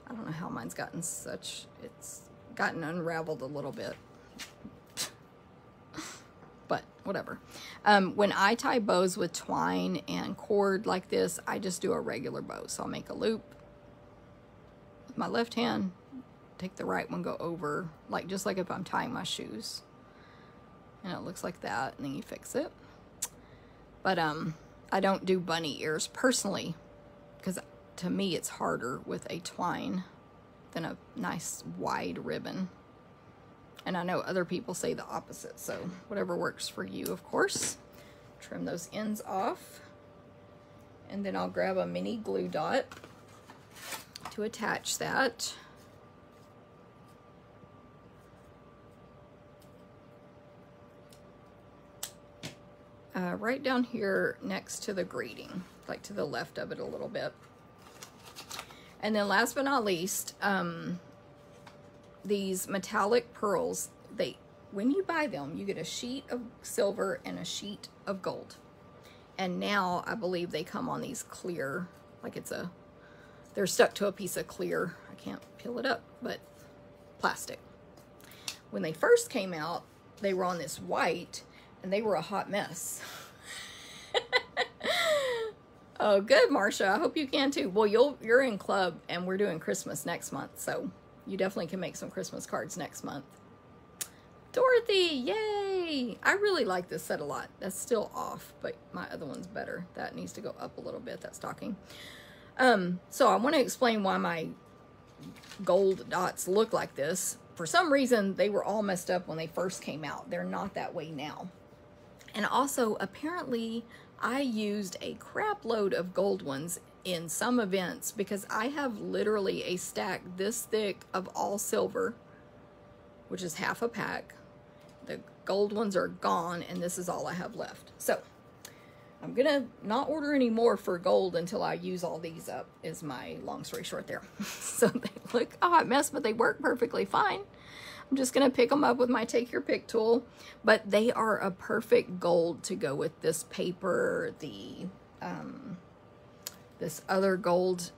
I don't know how mine's gotten such, it's gotten unraveled a little bit, but whatever. When I tie bows with twine and cord like this, I just do a regular bow. So I'll make a loop with my left hand, take the right one, go over, like just like if I'm tying my shoes. And it looks like that, and then you fix it. But I don't do bunny ears personally, because to me it's harder with a twine than a nice wide ribbon. And I know other people say the opposite, so whatever works for you, of course. Trim those ends off. And then I'll grab a mini glue dot to attach that. Right down here next to the greeting, like to the left of it a little bit. And then last but not least, these metallic pearls, when you buy them, you get a sheet of silver and a sheet of gold. And now I believe they come on these clear, like they're stuck to a piece of clear. I can't peel it up, but plastic. When they first came out, they were on this white, and they were a hot mess. Oh, good, Marcia. I hope you can too. Well, you're in club, and we're doing Christmas next month, so you definitely can make some Christmas cards next month. Dorothy, yay! I really like this set a lot. That's still off, but my other one's better. That needs to go up a little bit, that stocking. So I want to explain why my gold dots look like this. For some reason, they were all messed up when they first came out. They're not that way now. And also, apparently, I used a crap load of gold ones in some events because I have literally a stack this thick of all silver, which is half a pack. The gold ones are gone, and this is all I have left. So I'm gonna not order any more for gold until I use all these up, is my long story short there. So they look a hot mess, but they work perfectly fine. I'm just gonna pick them up with my take your pick tool, but they are a perfect gold to go with this paper, the this other gold,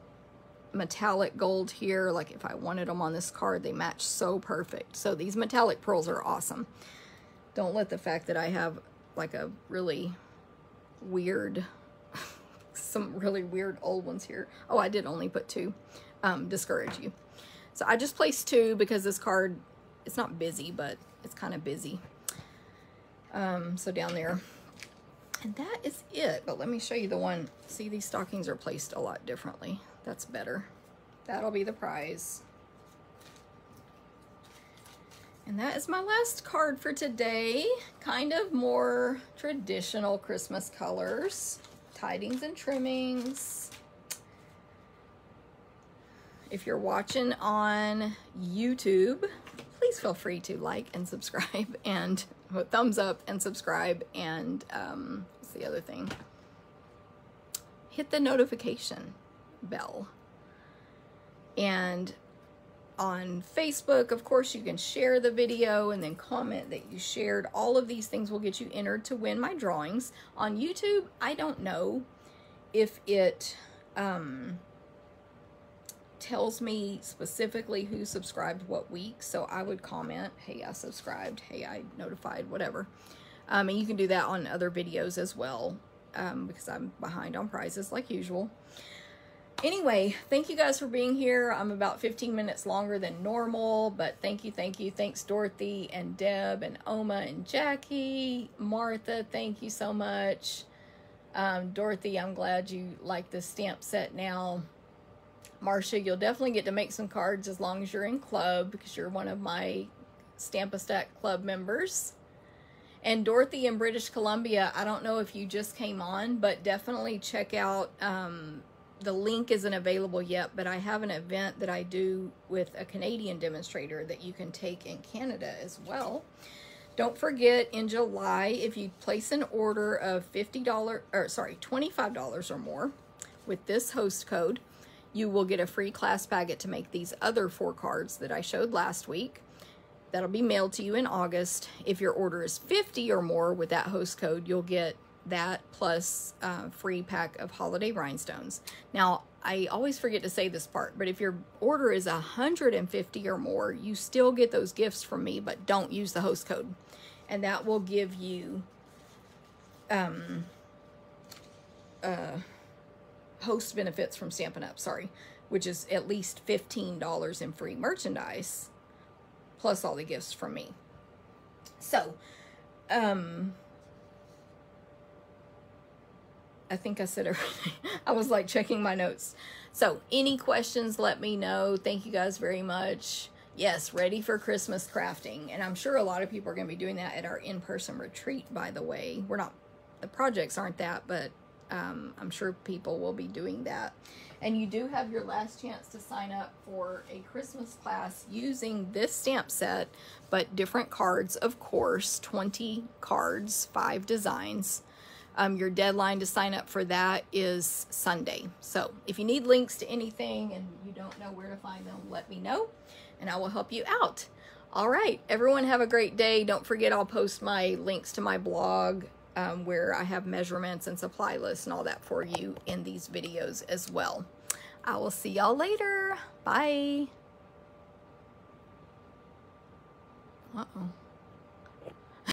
metallic gold here. Like if I wanted them on this card, they match so perfect. So these metallic pearls are awesome. Don't let the fact that I have like a really weird, some really weird old ones here. Oh, I did only put 2, discourage you. So I just placed 2 because this card, it's not busy, but it's kind of busy. So down there. And that is it. But let me show you the one. See, these stockings are placed a lot differently. That's better. That'll be the prize. And that is my last card for today. Kind of more traditional Christmas colors. Tidings and Trimmings. If you're watching on YouTube, please feel free to like and subscribe and thumbs up and subscribe and what's the other thing? Hit the notification bell. And on Facebook, of course, you can share the video and then comment that you shared. All of these things will get you entered to win my drawings. On YouTube, I don't know if it tells me specifically who subscribed what week, so I would comment, hey, I subscribed, hey, I notified, whatever. And you can do that on other videos as well, because I'm behind on prizes like usual. Anyway, thank you guys for being here. I'm about 15 minutes longer than normal, but thank you, thank you. Thanks, Dorothy and Deb and Oma and Jackie. Martha, thank you so much. Dorothy, I'm glad you like this stamp set now. Marcia, you'll definitely get to make some cards as long as you're in club, because you're one of my Stamp-A-Stack club members. And Dorothy in British Columbia, I don't know if you just came on, but definitely check out, the link isn't available yet, but I have an event that I do with a Canadian demonstrator that you can take in Canada as well. Don't forget, in July, if you place an order of $25 or more with this host code, you will get a free class packet to make these other 4 cards that I showed last week. That'll be mailed to you in August. If your order is 50 or more with that host code, you'll get that plus a free pack of holiday rhinestones. Now, I always forget to say this part, but if your order is 150 or more, you still get those gifts from me, but don't use the host code. And that will give you host benefits from Stampin' Up, which is at least $15 in free merchandise, plus all the gifts from me. So, I think I said everything. I was like checking my notes. So any questions, let me know. Thank you guys very much. Yes, ready for Christmas crafting. And I'm sure a lot of people are going to be doing that at our in-person retreat, by the way. We're not, the projects aren't that, but I'm sure people will be doing that. And you do have your last chance to sign up for a Christmas class using this stamp set, but different cards, of course, 20 cards, 5 designs. Your deadline to sign up for that is Sunday. So if you need links to anything and you don't know where to find them, let me know and I will help you out. All right, everyone have a great day. Don't forget, I'll post my links to my blog where I have measurements and supply lists and all that for you in these videos as well. I will see y'all later. Bye. Uh-oh.